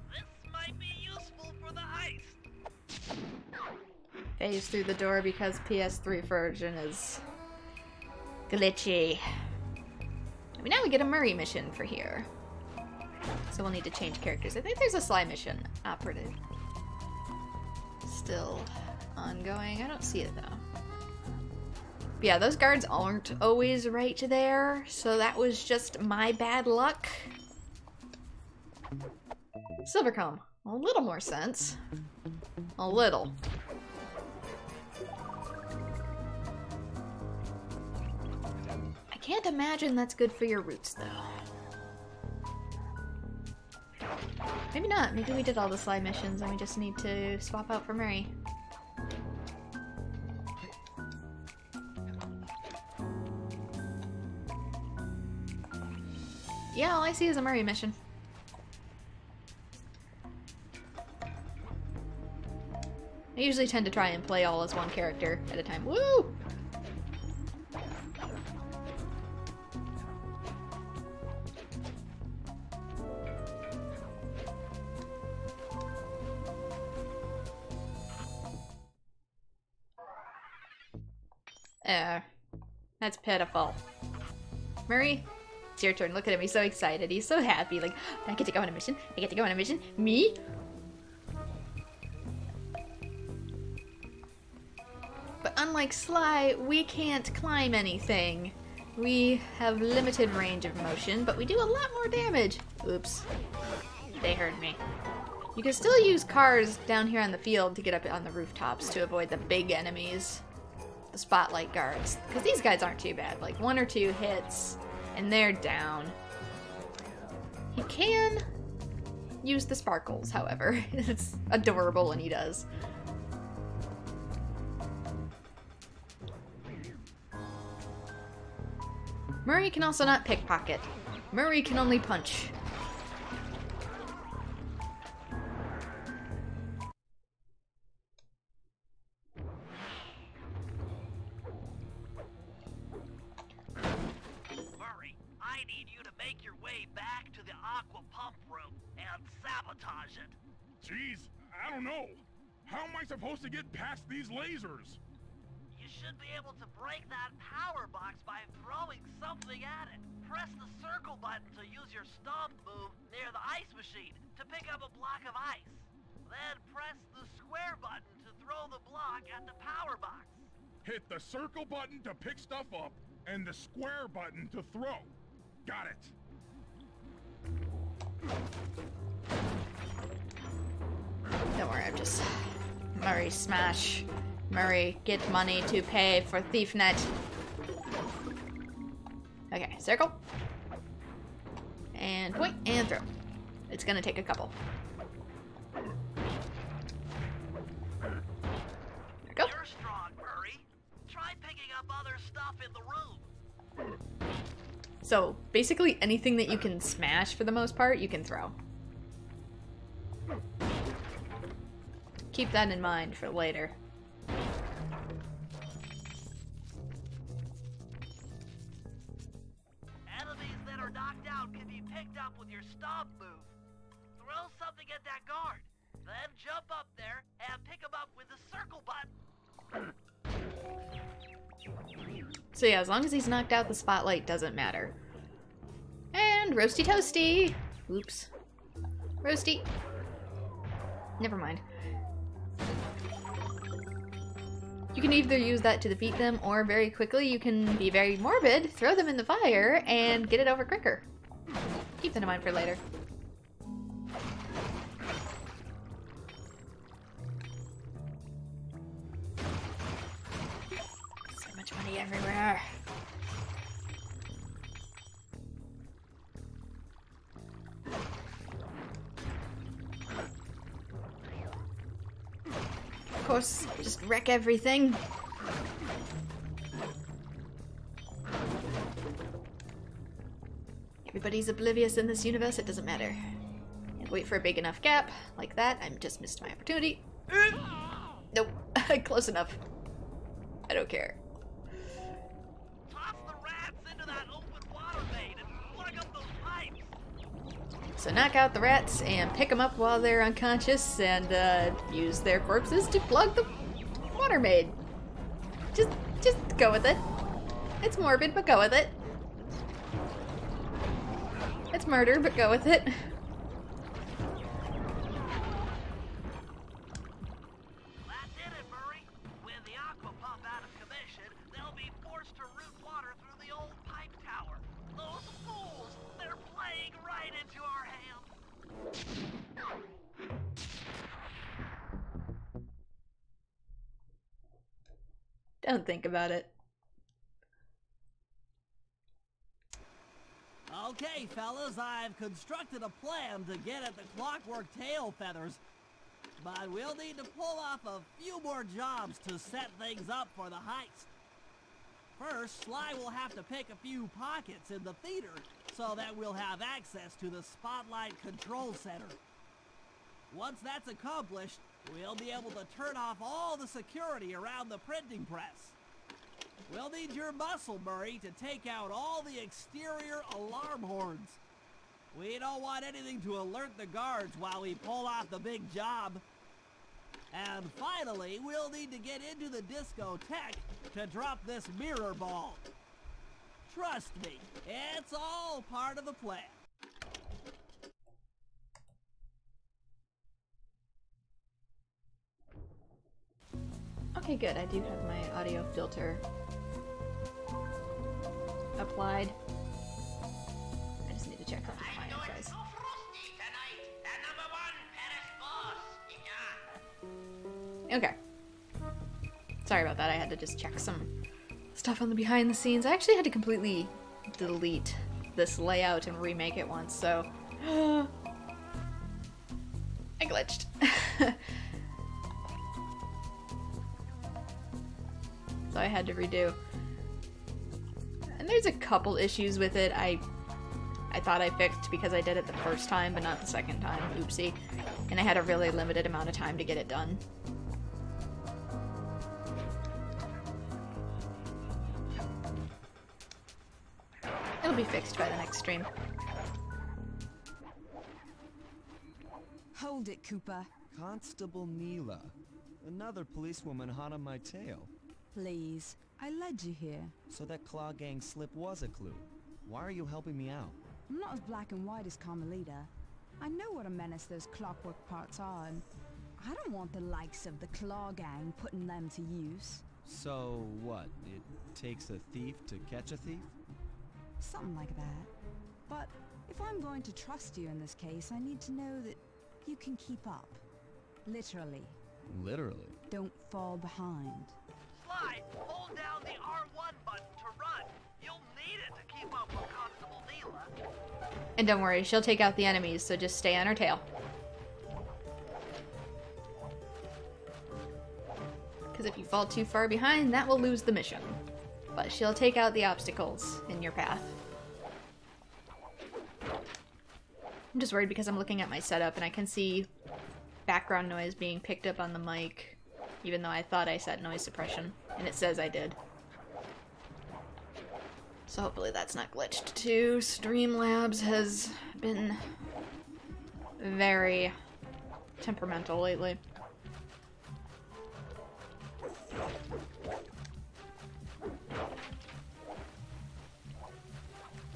This might be useful for the heist. Phase through the door because PS3 version is glitchy. I mean, now we get a Murray mission for here. So we'll need to change characters. I think there's a Sly mission operative. Still ongoing. I don't see it though. But yeah, those guards aren't always right there, so that was just my bad luck. Silvercomb. A little more sense. A little. I can't imagine that's good for your roots though. Maybe not. Maybe we did all the slide missions and we just need to swap out for Murray. Yeah, all I see is a Murray mission. I usually tend to try and play all as one character at a time. Woo! That's pitiful. Murray, it's your turn. Look at him. He's so excited. He's so happy. Like, I get to go on a mission. I get to go on a mission. Me? But unlike Sly, we can't climb anything. We have limited range of motion, but we do a lot more damage. Oops. They heard me. You can still use cars down here on the field to get up on the rooftops to avoid the big enemies. The spotlight guards. Because these guys aren't too bad. Like 1 or 2 hits, and they're down. He can use the sparkles, however. It's adorable, and he does. Murray can also not pickpocket. Murray can only punch. Murray, I need you to make your way back to the aqua pump room and sabotage it. Jeez, I don't know. How am I supposed to get past these lasers? You should be able to break that power box by throwing something at it. Press the circle button to use your stomp move near the ice machine to pick up a block of ice. Then press the square button to throw the block at the power box. Hit the circle button to pick stuff up and the square button to throw. Got it. Don't worry, I'm just... Murray smash. Murray, get money to pay for ThiefNet. Okay, circle. And point, and throw. It's gonna take a couple. There we go. You're strong, Murray. Try picking up other stuff in the room. So, basically anything that you can smash for the most part, you can throw. Keep that in mind for later. Enemies that are knocked out can be picked up with your stomp move. Throw something at that guard, then jump up there and pick him up with the circle button. So yeah, as long as he's knocked out, the spotlight doesn't matter. And Roasty Toasty! Oops. Roasty. Never mind. You can either use that to defeat them, or very quickly you can be very morbid, throw them in the fire, and get it over quicker. Keep that in mind for later. So much money everywhere. Of course, just wreck everything. Everybody's oblivious in this universe, it doesn't matter. And wait for a big enough gap, like that. I just missed my opportunity. Nope, close enough. I don't care. Toss the rats into that open water main and plug up those pipes. So knock out the rats and pick them up while they're unconscious and use their corpses to plug the water main. Just go with it. It's morbid, but go with it. It's murder, but go with it. That did it, Murray. With the aqua pump out of commission, they'll be forced to route water through the old pipe tower. Those fools, they're playing right into our hands. Don't think about it. Okay, fellas, I've constructed a plan to get at the clockwork tail feathers. But we'll need to pull off a few more jobs to set things up for the heist. First, Sly will have to pick a few pockets in the theater so that we'll have access to the Spotlight Control Center. Once that's accomplished, we'll be able to turn off all the security around the printing press. We'll need your muscle, Murray, to take out all the exterior alarm horns. We don't want anything to alert the guards while we pull off the big job. And finally, we'll need to get into the discotheque to drop this mirror ball. Trust me, it's all part of the plan. Okay, good. I do have my audio filter applied. I just need to check out the client size. Okay. Sorry about that. I had to just check some stuff on the behind the scenes. I actually had to completely delete this layout and remake it once, so I glitched. So I had to redo. And there's a couple issues with it I thought I fixed because I did it the first time, but not the second time. Oopsie. And I had a really limited amount of time to get it done. It'll be fixed by the next stream. Hold it, Cooper. Constable Neela. Another policewoman hot on my tail. Please. I led you here. So that Claw Gang slip was a clue. Why are you helping me out? I'm not as black and white as Carmelita. I know what a menace those clockwork parts are, and I don't want the likes of the Claw Gang putting them to use. So what? It takes a thief to catch a thief? Something like that. But if I'm going to trust you in this case, I need to know that you can keep up. Literally. Literally? Don't fall behind. Sly, hold down the R1 button to run. You'll need it to keep up with Constable Neela. And don't worry, she'll take out the enemies, so just stay on her tail. Because if you fall too far behind, that will lose the mission. But she'll take out the obstacles in your path. I'm just worried because I'm looking at my setup and I can see background noise being picked up on the mic, even though I thought I set noise suppression, and it says I did. So hopefully that's not glitched too. Streamlabs has been very temperamental lately.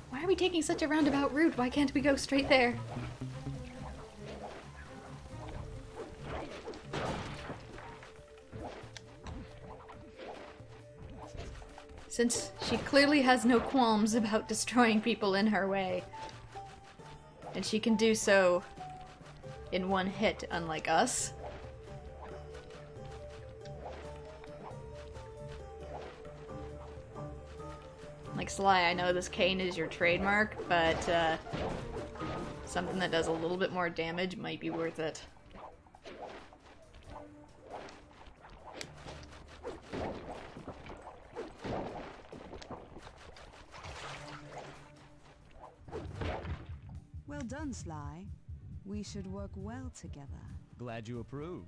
Why are we taking such a roundabout route? Why can't we go straight there? Since she clearly has no qualms about destroying people in her way. And she can do so in one hit, unlike us. Like Sly, I know this cane is your trademark, but something that does a little bit more damage might be worth it. Well done, Sly. We should work well together. Glad you approve.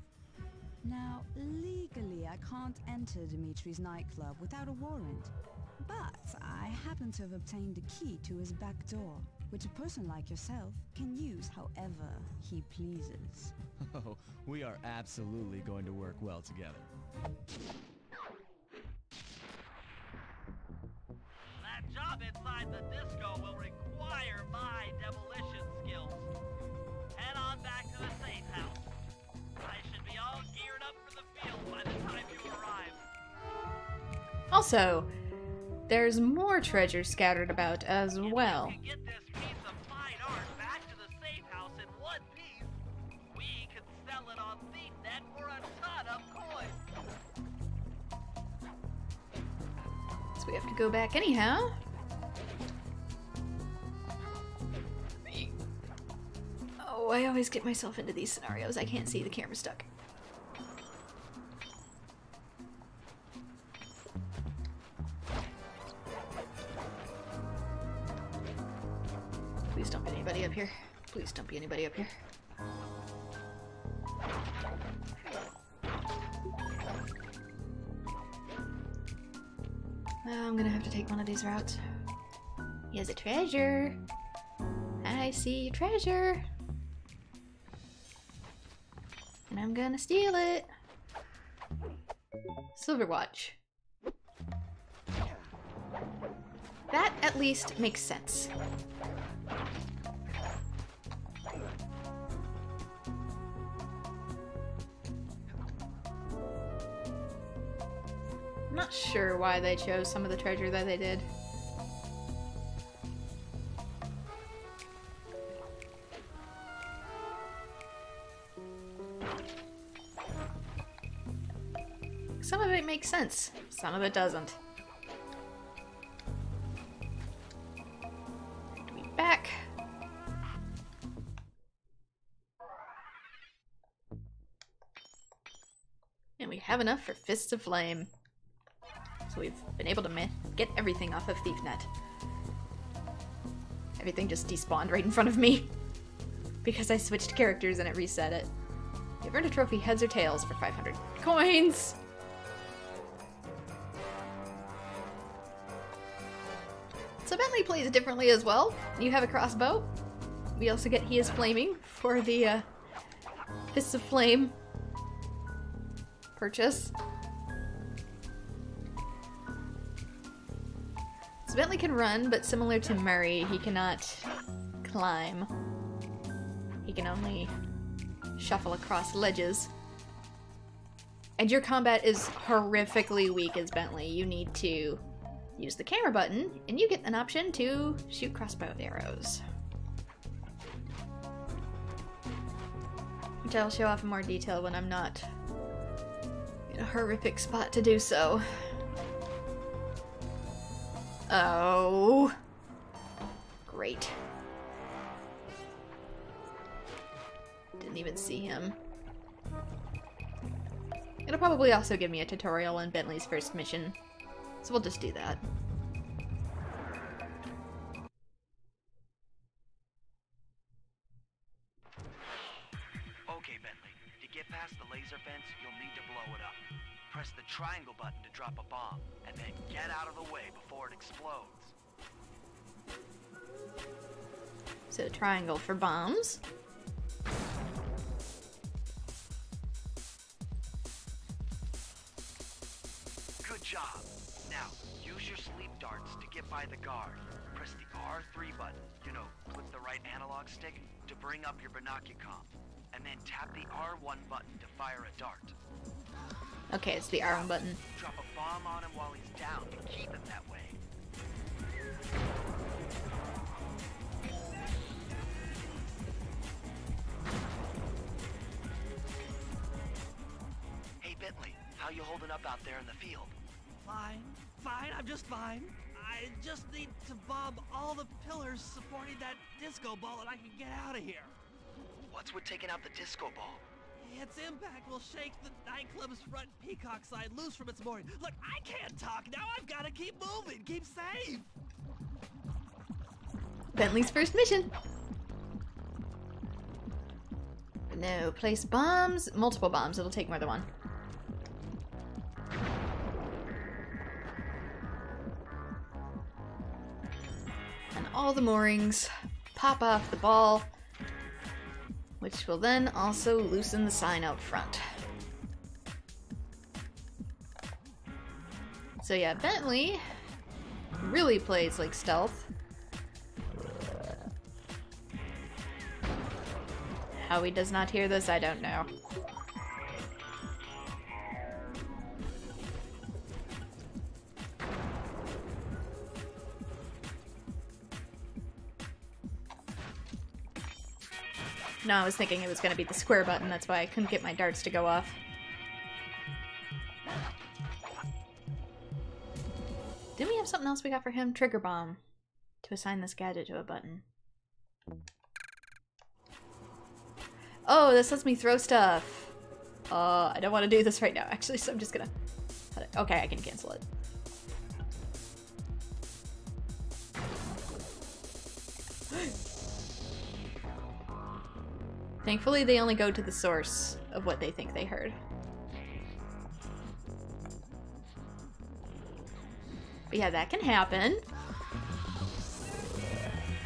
Now, legally, I can't enter Dimitri's nightclub without a warrant. But I happen to have obtained a key to his back door, which a person like yourself can use however he pleases. Oh, we are absolutely going to work well together. That job inside the disco will require my demolition skills. Head on back to the safe house. I should be all geared up for the field by the time you arrive. Also, there's more treasure scattered about as well. If you can get this piece of fine art back to the safe house in one piece, we can sell it on ThiefNet for a ton of coins. So we have to go back anyhow. Oh, I always get myself into these scenarios. I can't see, the camera stuck. Please don't be anybody up here. Please don't be anybody up here. Oh, I'm gonna have to take one of these routes. He has a treasure. I see treasure. And I'm gonna steal it. Silver watch. That at least makes sense. I'm not sure why they chose some of the treasure that they did. Some of it makes sense, some of it doesn't. Be back. And we have enough for Fists of Flame. So we've been able to get everything off of ThiefNet. Everything just despawned right in front of me. Because I switched characters and it reset it. You've earned a trophy, heads or tails, for 500 coins! So Bentley plays differently as well. You have a crossbow. We also get He is Flaming for the Fists of Flame purchase. So Bentley can run, but similar to Murray, he cannot climb. He can only shuffle across ledges. And your combat is horrifically weak as Bentley. You need to use the camera button, and you get an option to shoot crossbow arrows. Which I'll show off in more detail when I'm not in a horrific spot to do so. Oh. Great. Didn't even see him. It'll probably also give me a tutorial on Bentley's first mission. So we'll just do that. Okay, Bentley. To get past the laser fence, you'll need to blow it up. Press the triangle button to drop a bomb, and then get out of the way before it explodes. So triangle for bombs. Good job. Now, use your sleep darts to get by the guard. Press the R3 button, you know, with the right analog stick, to bring up your binocucom. And then tap the R1 button to fire a dart. Okay, it's the R1 button. Drop a bomb on him while he's down to keep him that way. Hey Bentley, how you holding up out there in the field? Fine, fine, I'm just fine. I just need to bomb all the pillars supporting that disco ball and I can get out of here. What's with taking out the disco ball? Its impact will shake the nightclub's front peacock side loose from its mooring. Look, I can't talk now. I've got to keep moving, keep safe. Bentley's first mission. No, place bombs, multiple bombs. It'll take more than one. And all the moorings pop off the ball, which will then also loosen the sign out front. So yeah, Bentley really plays like stealth. How he does not hear this, I don't know. No, I was thinking it was going to be the square button, that's why I couldn't get my darts to go off. Didn't we have something else we got for him? Trigger bomb. To assign this gadget to a button. Oh, this lets me throw stuff. I don't want to do this right now, actually, so I'm just gonna... Okay, I can cancel it. Thankfully, they only go to the source of what they think they heard. But yeah, that can happen.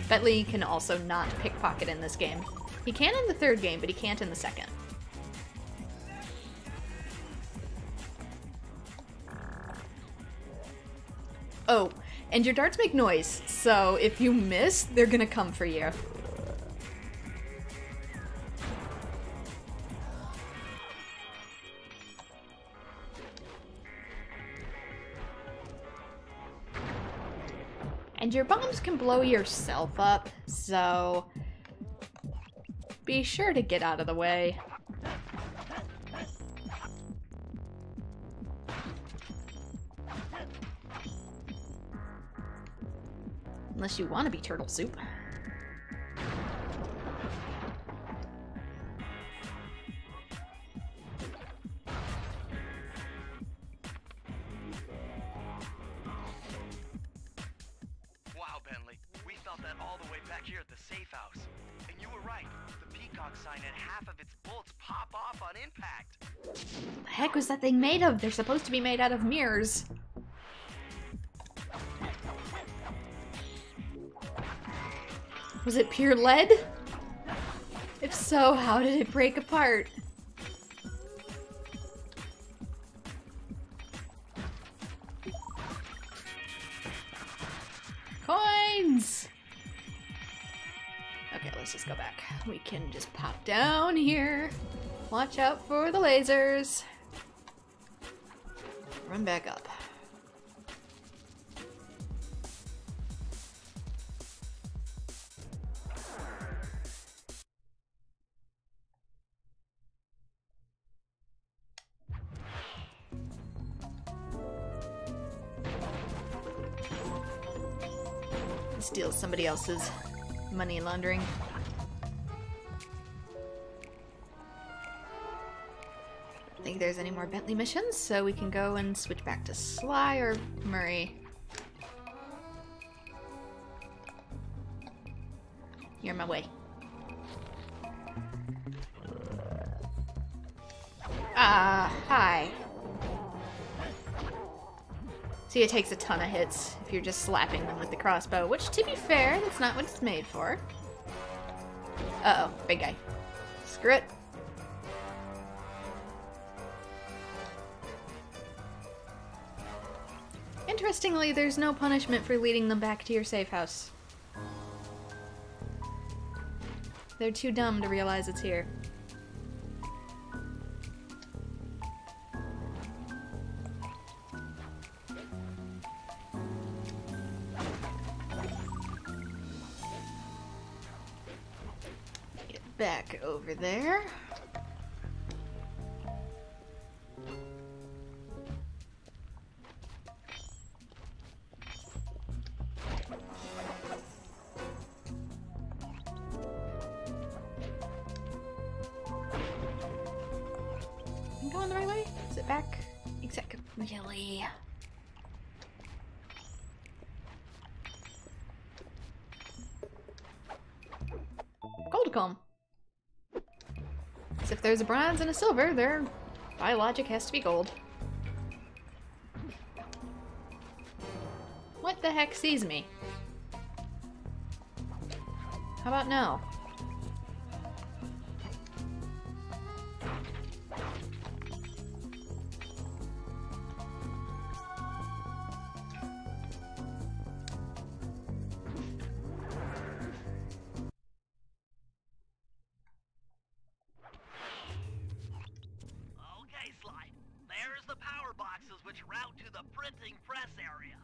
Bentley can also not pickpocket in this game. He can in the third game, but he can't in the second. Oh, and your darts make noise, so if you miss, they're gonna come for you. And your bombs can blow yourself up, so be sure to get out of the way. Unless you want to be turtle soup. Wow, Bentley. We felt that all the way back here at the safe house. And you were right. The peacock sign had half of its bolts pop off on impact. The heck was that thing made of? They're supposed to be made out of mirrors. Was it pure lead? If so, how did it break apart? Coins! Okay, let's just go back. We can just pop down here. Watch out for the lasers. Run back up. Steal somebody else's money laundering. I don't think there's any more Bentley missions, so we can go and switch back to Sly or Murray. You're in my way. Hi. See, it takes a ton of hits if you're just slapping them with the crossbow, which, to be fair, that's not what it's made for. Uh-oh, big guy. Screw it. Interestingly, there's no punishment for leading them back to your safe house. They're too dumb to realize it's here. Back over there. I'm going the right way? Is it back? Exactly. Really? Gold comb. If there's a bronze and a silver, their by logic has to be gold. What the heck sees me? How about no? route to the printing press area.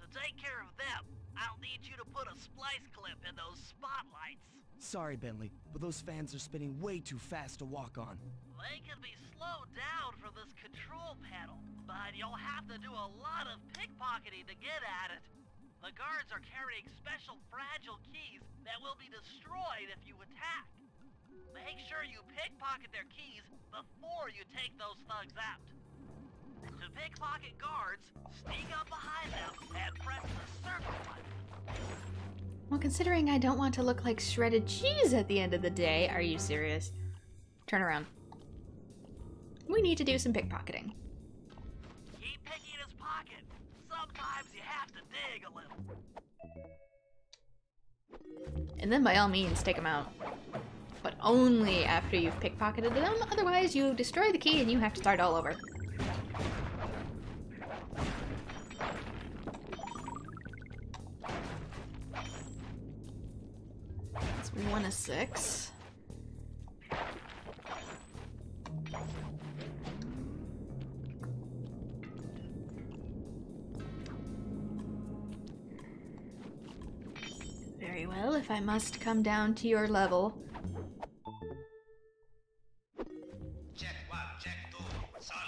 To take care of them, I'll need you to put a splice clip in those spotlights. Sorry, Bentley, but those fans are spinning way too fast to walk on. They can be slowed down from this control panel, but you'll have to do a lot of pickpocketing to get at it. The guards are carrying special fragile keys that will be destroyed if you attack. Make sure you pickpocket their keys before you take those thugs out. To pickpocket guards, sneak up behind them and press the circle button. Well, considering I don't want to look like shredded cheese at the end of the day, are you serious? Turn around. We need to do some pickpocketing. Keep picking his pocket. Sometimes you have to dig a little. And then by all means, take them out. But only after you've pickpocketed them, otherwise you destroy the key and you have to start all over. That's 1 of 6. Very well, if I must come down to your level. Check 1, check 2. Solid.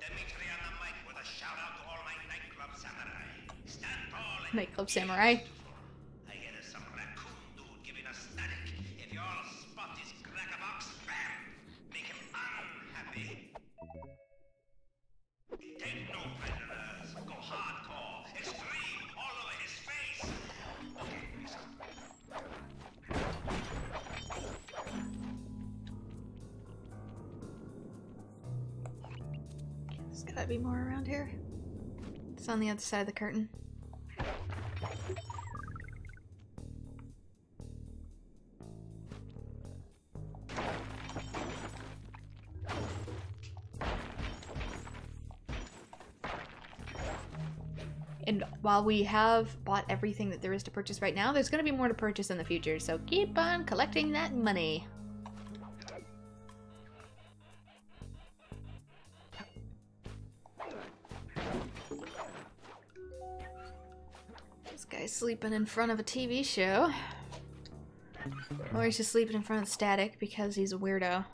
Dimitri on the mic with a shout out to all my nightclub samurai. Stand tall and Nightclub samurai. I hear there's some raccoon dude giving us static. If you all spot his crackerbox, bam! Make him unhappy. Take no prisoners. Go hardcore. Extreme. All over his face. Okay, Lisa. There's gotta be more around here. It's on the other side of the curtain. And while we have bought everything that there is to purchase right now, there's going to be more to purchase in the future, so keep on collecting that money. This guy's sleeping in front of a TV show. Or he's just sleeping in front of static because he's a weirdo.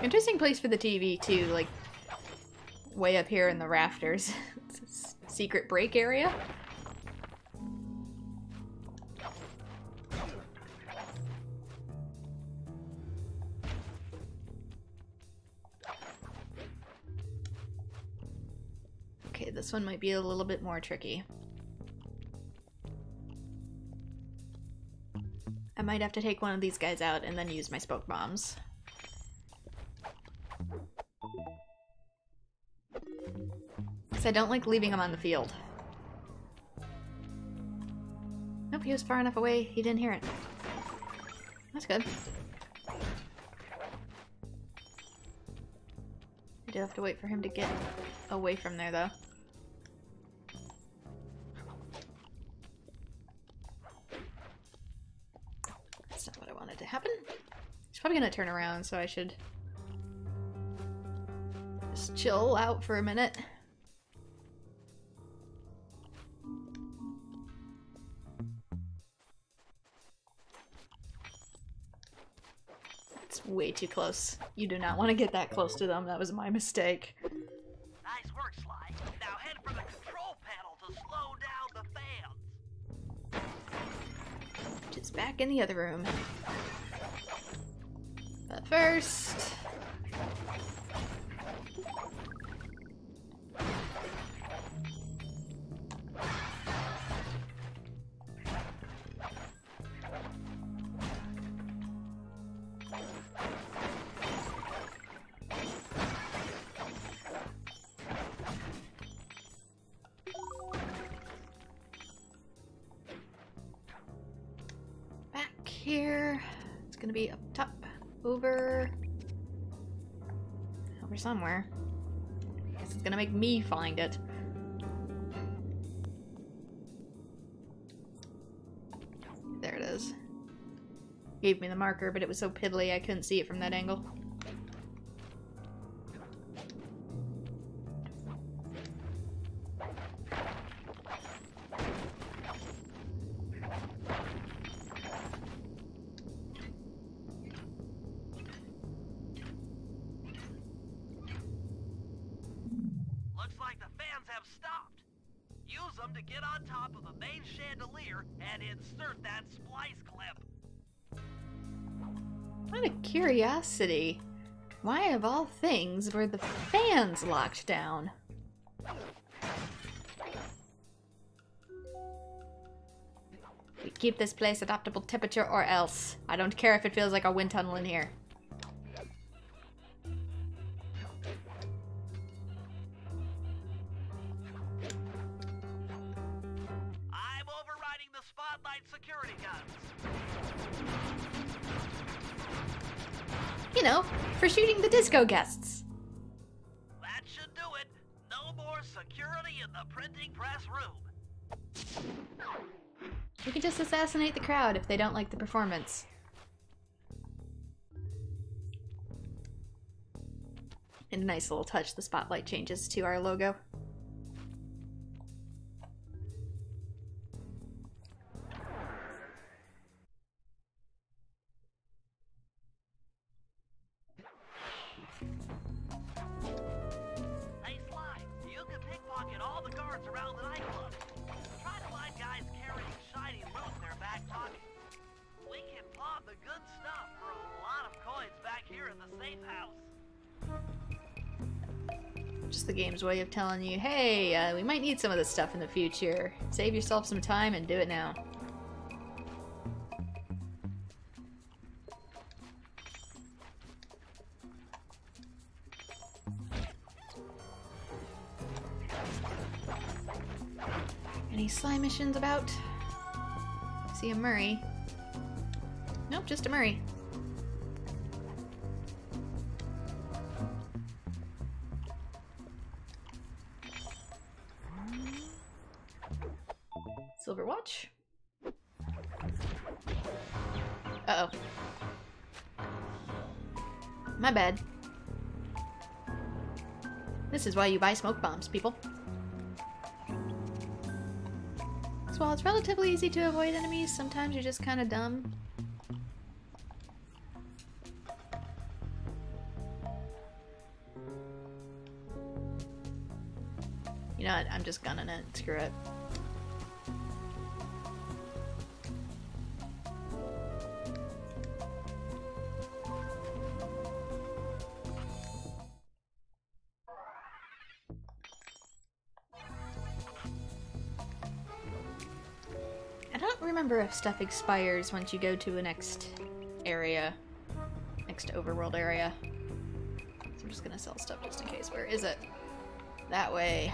Interesting place for the TV too, like way up here in the rafters. It's a secret break area. Okay, this one might be a little bit more tricky. I might have to take one of these guys out and then use my smoke bombs. Because I don't like leaving him on the field. Nope, he was far enough away, he didn't hear it. That's good. I do have to wait for him to get away from there, though. That's not what I wanted to happen. He's probably gonna turn around, so I should just chill out for a minute. It's way too close. You do not want to get that close to them. That was my mistake. Nice work, Sly. Now head for the control panel to slow down the fans. Which is back in the other room. But first... here. It's gonna be up top, over somewhere. I guess it's gonna make me find it. There it is. Gave me the marker, but it was so piddly I couldn't see it from that angle. Looks like like the fans have stopped. Use them to get on top of the main chandelier and insert that splice clip. What a curiosity. Why, of all things, were the fans locked down? We keep this place at optimal temperature or else. I don't care if it feels like a wind tunnel in here. I'm overriding the spotlight security guns. You know, for shooting the disco guests. That should do it. No more security in the printing press room. We can just assassinate the crowd if they don't like the performance. And a nice little touch, the spotlight changes to our logo. Hey Sly, you can pickpocket all the guards around the nightclub. Try to find guys carrying shiny loot in their back pocket. We can pawn the good stuff for a lot of coins back here in the safe house. Just the game's way of telling you, hey, we might need some of this stuff in the future. Save yourself some time and do it now. Any slime missions about? See a Murray. Nope, just a Murray. Silver watch. Uh-oh. My bad. This is why you buy smoke bombs, people. So while it's relatively easy to avoid enemies, sometimes you're just kind of dumb. You know what? I'm just gunning it. Screw it. I don't remember if stuff expires once you go to a next area. Next overworld area. So I'm just gonna sell stuff just in case. Where is it? That way.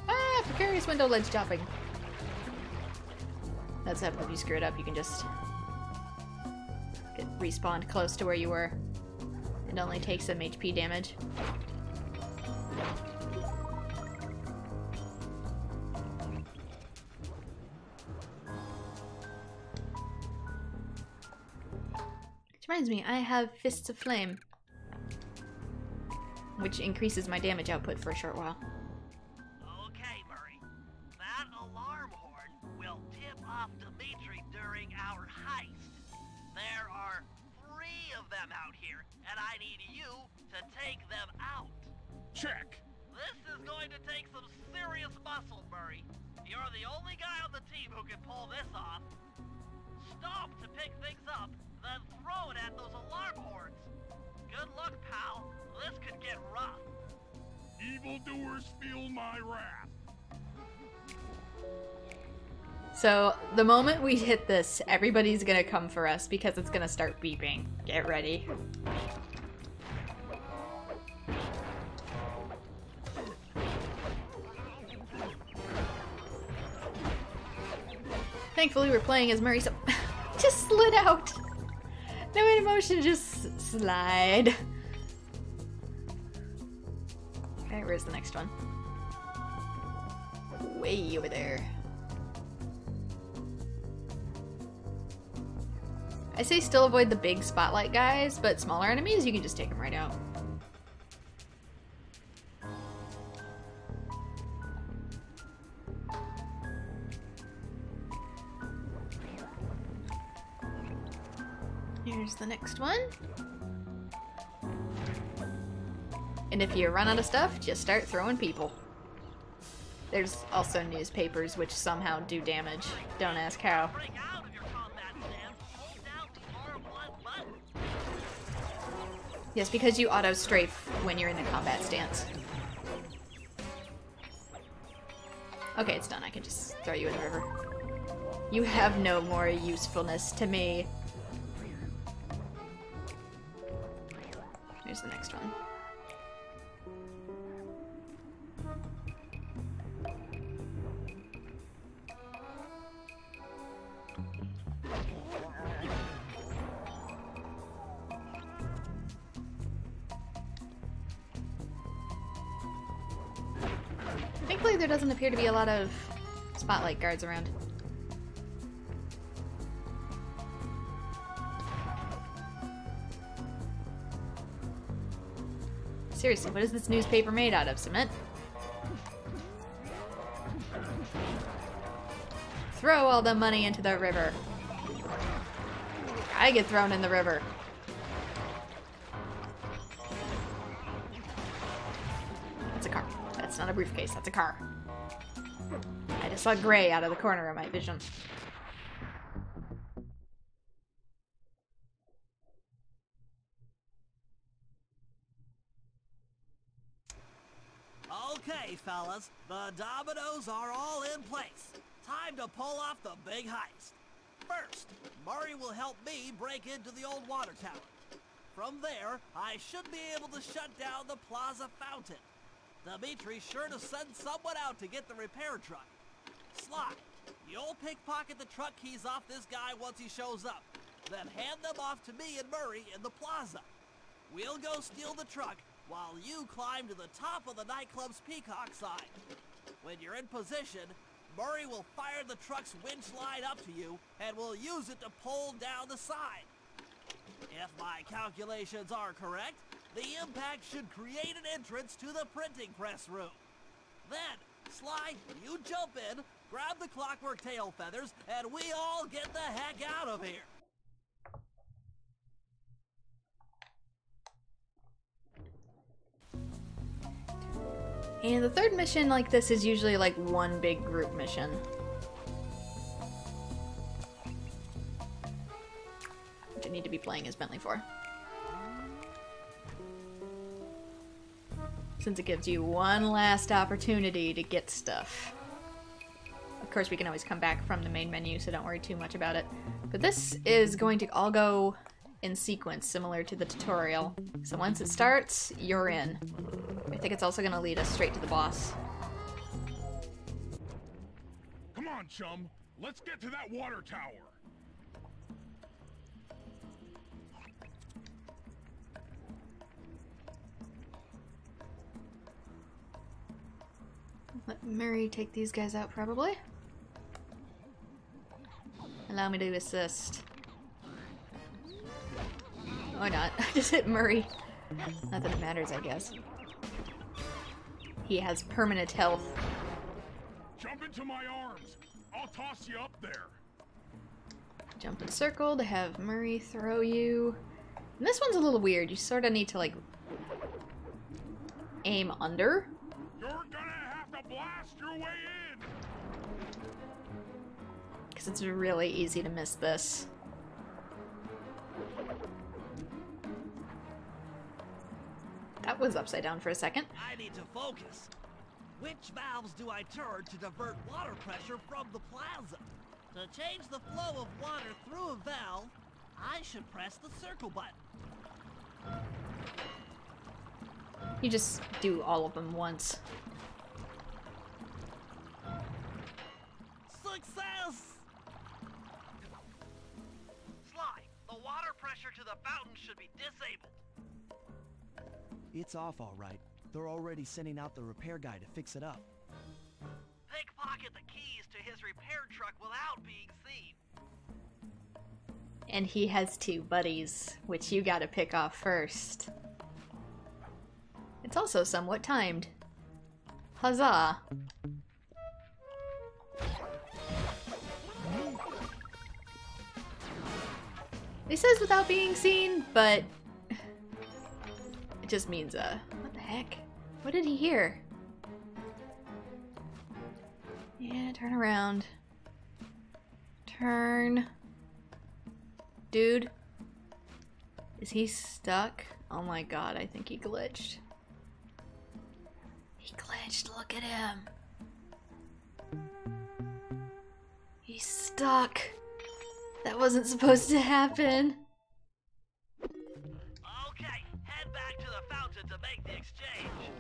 Ah! Precarious window ledge jumping. That's how if you screw it up, you can just get respawned close to where you were. It only takes some HP damage. Which reminds me, I have Fists of Flame, which increases my damage output for a short while. Okay, Murray. That alarm horn will tip off Dimitri during our heist. There are 3 of them out here, and I need you to take them out. Check. This is going to take some serious muscle, Murray. You're the only guy on the team who can pull this off. Stop to pick things up, then throw it at those alarm horns. Good luck, pal. This could get rough. Evildoers feel my wrath. So, the moment we hit this, everybody's gonna come for us because it's gonna start beeping. Get ready. Thankfully, we're playing as Murray, so just slid out. No emotion, just slide. Okay, where's the next one? Way over there. I say still avoid the big spotlight guys, but smaller enemies, you can just take them right out. Here's the next one. And if you run out of stuff, just start throwing people. There's also newspapers which somehow do damage. Don't ask how. Break out of your combat stance, hold down the R1 button. Yes, because you auto-strafe when you're in the combat stance. Okay, it's done. I can just throw you in the river. You have no more usefulness to me. Here's the next one. Thankfully, there doesn't appear to be a lot of spotlight guards around. Seriously, what is this newspaper made out of? Cement? Throw all the money into the river. I get thrown in the river. That's a car. That's not a briefcase, that's a car. I just saw gray out of the corner of my vision. Okay, fellas, the dominoes are all in place. Time to pull off the big heist. First, Murray will help me break into the old water tower. From there, I should be able to shut down the plaza fountain. Dimitri's sure to send someone out to get the repair truck. Sly, you'll pickpocket the truck keys off this guy once he shows up. Then hand them off to me and Murray in the plaza. We'll go steal the truck while you climb to the top of the nightclub's peacock sign. When you're in position, Murray will fire the truck's winch line up to you and will use it to pull down the sign. If my calculations are correct, the impact should create an entrance to the printing press room. Then, Sly, you jump in, grab the clockwork tail feathers, and we all get the heck out of here. And the third mission like this is usually like one big group mission. Which I need to be playing as Bentley for. Since it gives you one last opportunity to get stuff. Of course, we can always come back from the main menu, so don't worry too much about it. But this is going to all go in sequence, similar to the tutorial. So once it starts, you're in. I think it's also going to lead us straight to the boss. Come on, chum. Let's get to that water tower. Let Murray take these guys out, probably. Allow me to assist. Or not. Just hit Murray. Not that it matters, I guess. He has permanent health. Jump into my arms. I'll toss you up there. Jump in circle to have Murray throw you. And this one's a little weird. You sort of need to, like, aim under. You're gonna have to blast your way in. Because it's really easy to miss this. That was upside down for a second. I need to focus. Which valves do I turn to divert water pressure from the plaza? To change the flow of water through a valve, I should press the circle button. You just do all of them once. Success! Sly, the water pressure to the fountain should be disabled. It's off all right. They're already sending out the repair guy to fix it up. Pickpocket the keys to his repair truck without being seen. And he has two buddies, which you gotta pick off first. It's also somewhat timed. Huzzah! It says without being seen, but it just means, what the heck? What did he hear? Yeah, turn around. Turn. Dude. Is he stuck? Oh my god, I think he glitched. He glitched, look at him. He's stuck. That wasn't supposed to happen. Okay, head back to the fountain to make the exchange.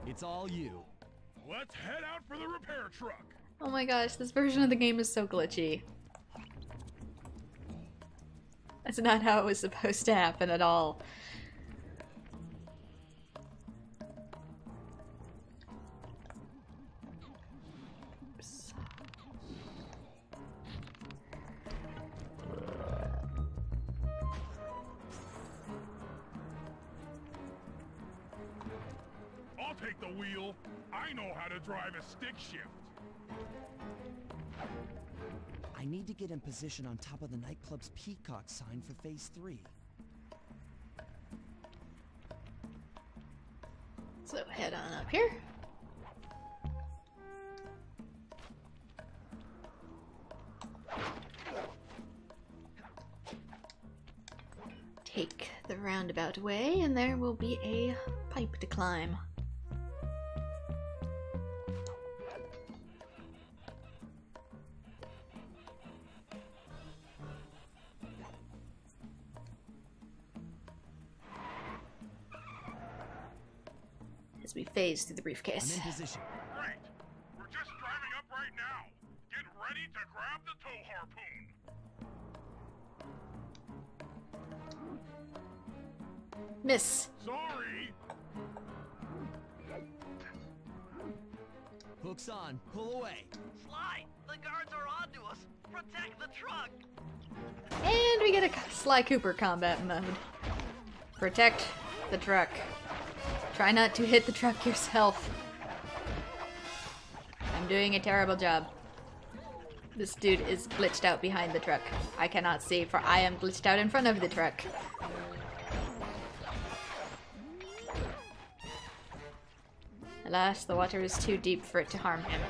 It's all you. Let's head out for the repair truck. Oh my gosh, this version of the game is so glitchy. That's not how it was supposed to happen at all. Oops. I'll take the wheel. I know how to drive a stick shift. I need to get in position on top of the nightclub's peacock sign for phase 3. So head on up here. Take the roundabout way, and there will be a pipe to climb. As we phase through the briefcase. I'm in position. Great. We're just driving up right now. Get ready to grab the tow harpoon. Miss. Sorry. Hook's on. Pull away. Sly, the guards are onto us. Protect the truck. And we get a Sly Cooper combat mode. Protect the truck. Try not to hit the truck yourself. I'm doing a terrible job. This dude is glitched out behind the truck. I cannot see, for I am glitched out in front of the truck. Alas, the water is too deep for it to harm him.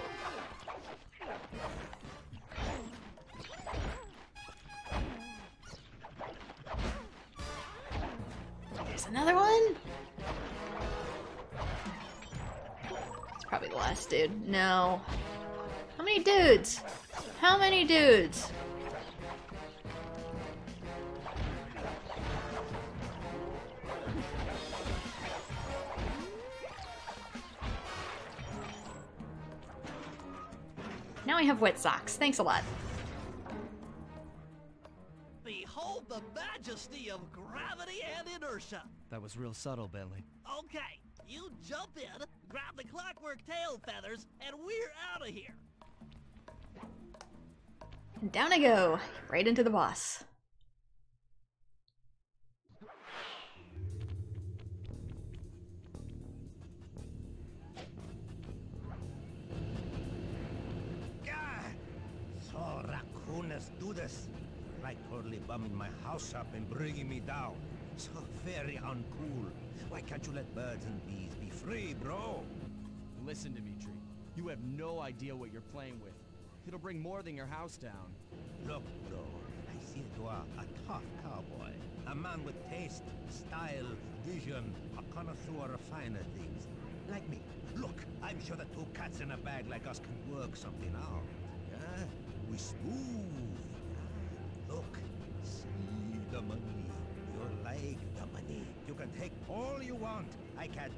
There's another one. It's probably the last dude. No. How many dudes? How many dudes? Now I have wet socks. Thanks a lot. Behold the majesty of gravity and inertia. That was real subtle, Bentley. Okay, you jump in, grab the clockwork tail feathers, and we're out of here. And down I go. Right into the boss. So raccooners do this. Like totally bumming my house up and bringing me down. So very uncool. Why can't you let birds and bees be free, bro? Listen, Dimitri. You have no idea what you're playing with. It'll bring more than your house down. Look, bro, I see you are a tough cowboy. A man with taste, style, vision, a connoisseur of finer things. Like me. Look, I'm sure that two cats in a bag like us can work something out. Yeah? We smooth. Yeah? Look, see the money. You like the money. You can take all you want. I can...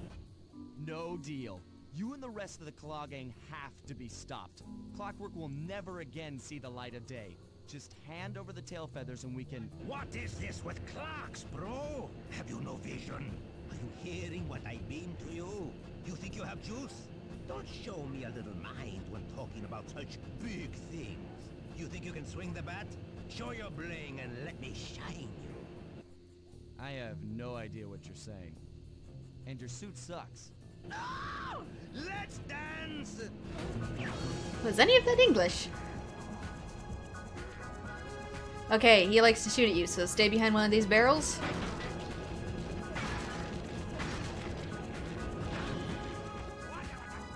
No deal. You and the rest of the Claw Gang have to be stopped. Clockwork will never again see the light of day. Just hand over the tail feathers and we can... What is this with clocks, bro? Have you no vision? Are you hearing what I mean to you? You think you have juice? Don't show me a little mind when talking about such big things. You think you can swing the bat? Show your bling and let me shine you. I have no idea what you're saying. And your suit sucks. No! Let's dance! Was any of that English? Okay, he likes to shoot at you, so stay behind one of these barrels.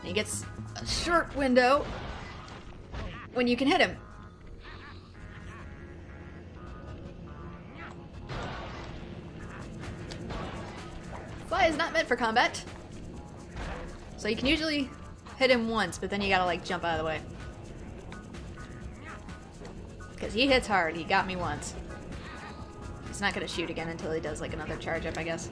He gets a short window when you can hit him. Sly is not meant for combat. So you can usually hit him once, but then you gotta like jump out of the way. Because he hits hard, he got me once. He's not gonna shoot again until he does like another charge up, I guess.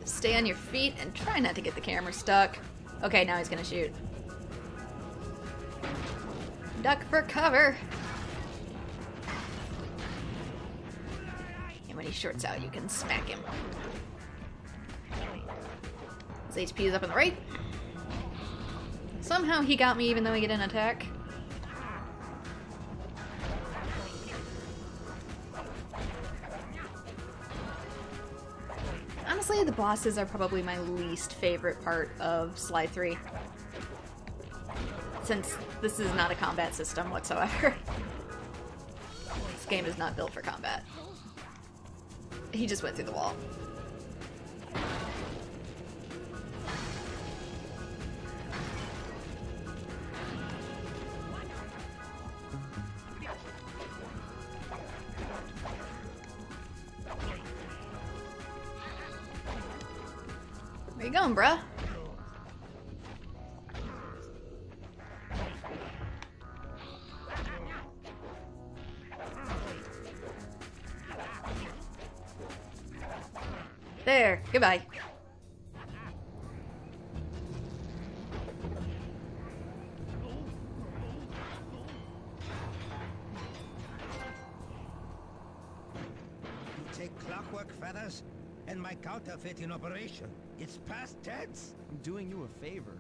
Stay on your feet and try not to get the camera stuck. Okay, now he's gonna shoot. Duck for cover. And when he shorts out, you can smack him. His HP is up on the right. Somehow he got me even though he didn't attack. Honestly, the bosses are probably my least favorite part of Sly 3. Since this is not a combat system whatsoever. This game is not built for combat. He just went through the wall. Where you going, bruh? There, goodbye. You take clockwork feathers and my counterfeit in operation. It's past tense. I'm doing you a favor.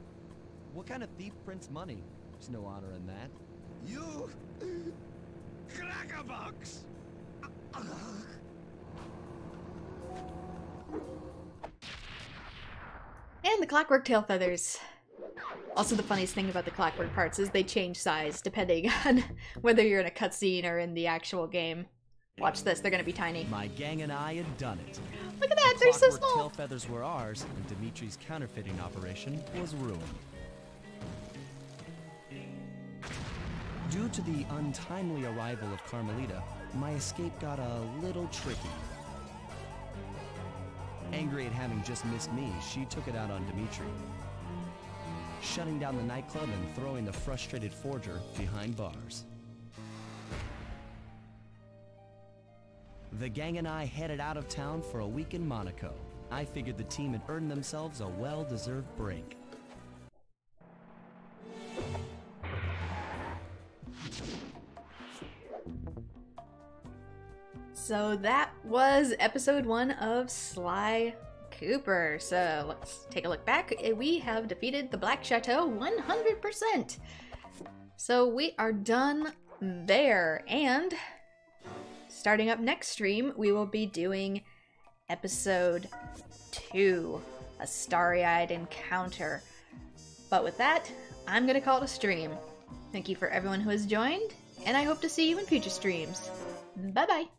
What kind of thief prints money? There's no honor in that. You... crackerbox! And the clockwork tail feathers. Also, the funniest thing about the clockwork parts is they change size depending on whether you're in a cutscene or in the actual game. Watch this, they're gonna be tiny. My gang and I had done it. Look at that, they're so Clockwork tail small! feathers were ours, and Dimitri's counterfeiting operation was ruined. Due to the untimely arrival of Carmelita, my escape got a little tricky. Angry at having just missed me, she took it out on Dimitri, shutting down the nightclub and throwing the frustrated forger behind bars. The gang and I headed out of town for a week in Monaco. I figured the team had earned themselves a well-deserved break. So that was episode 1 of Sly Cooper. So let's take a look back. We have defeated the Black Chateau 100%. So we are done there. And starting up next stream, we will be doing episode 2, a starry-eyed encounter. But with that, I'm gonna call it a stream. Thank you for everyone who has joined, and I hope to see you in future streams. Bye-bye!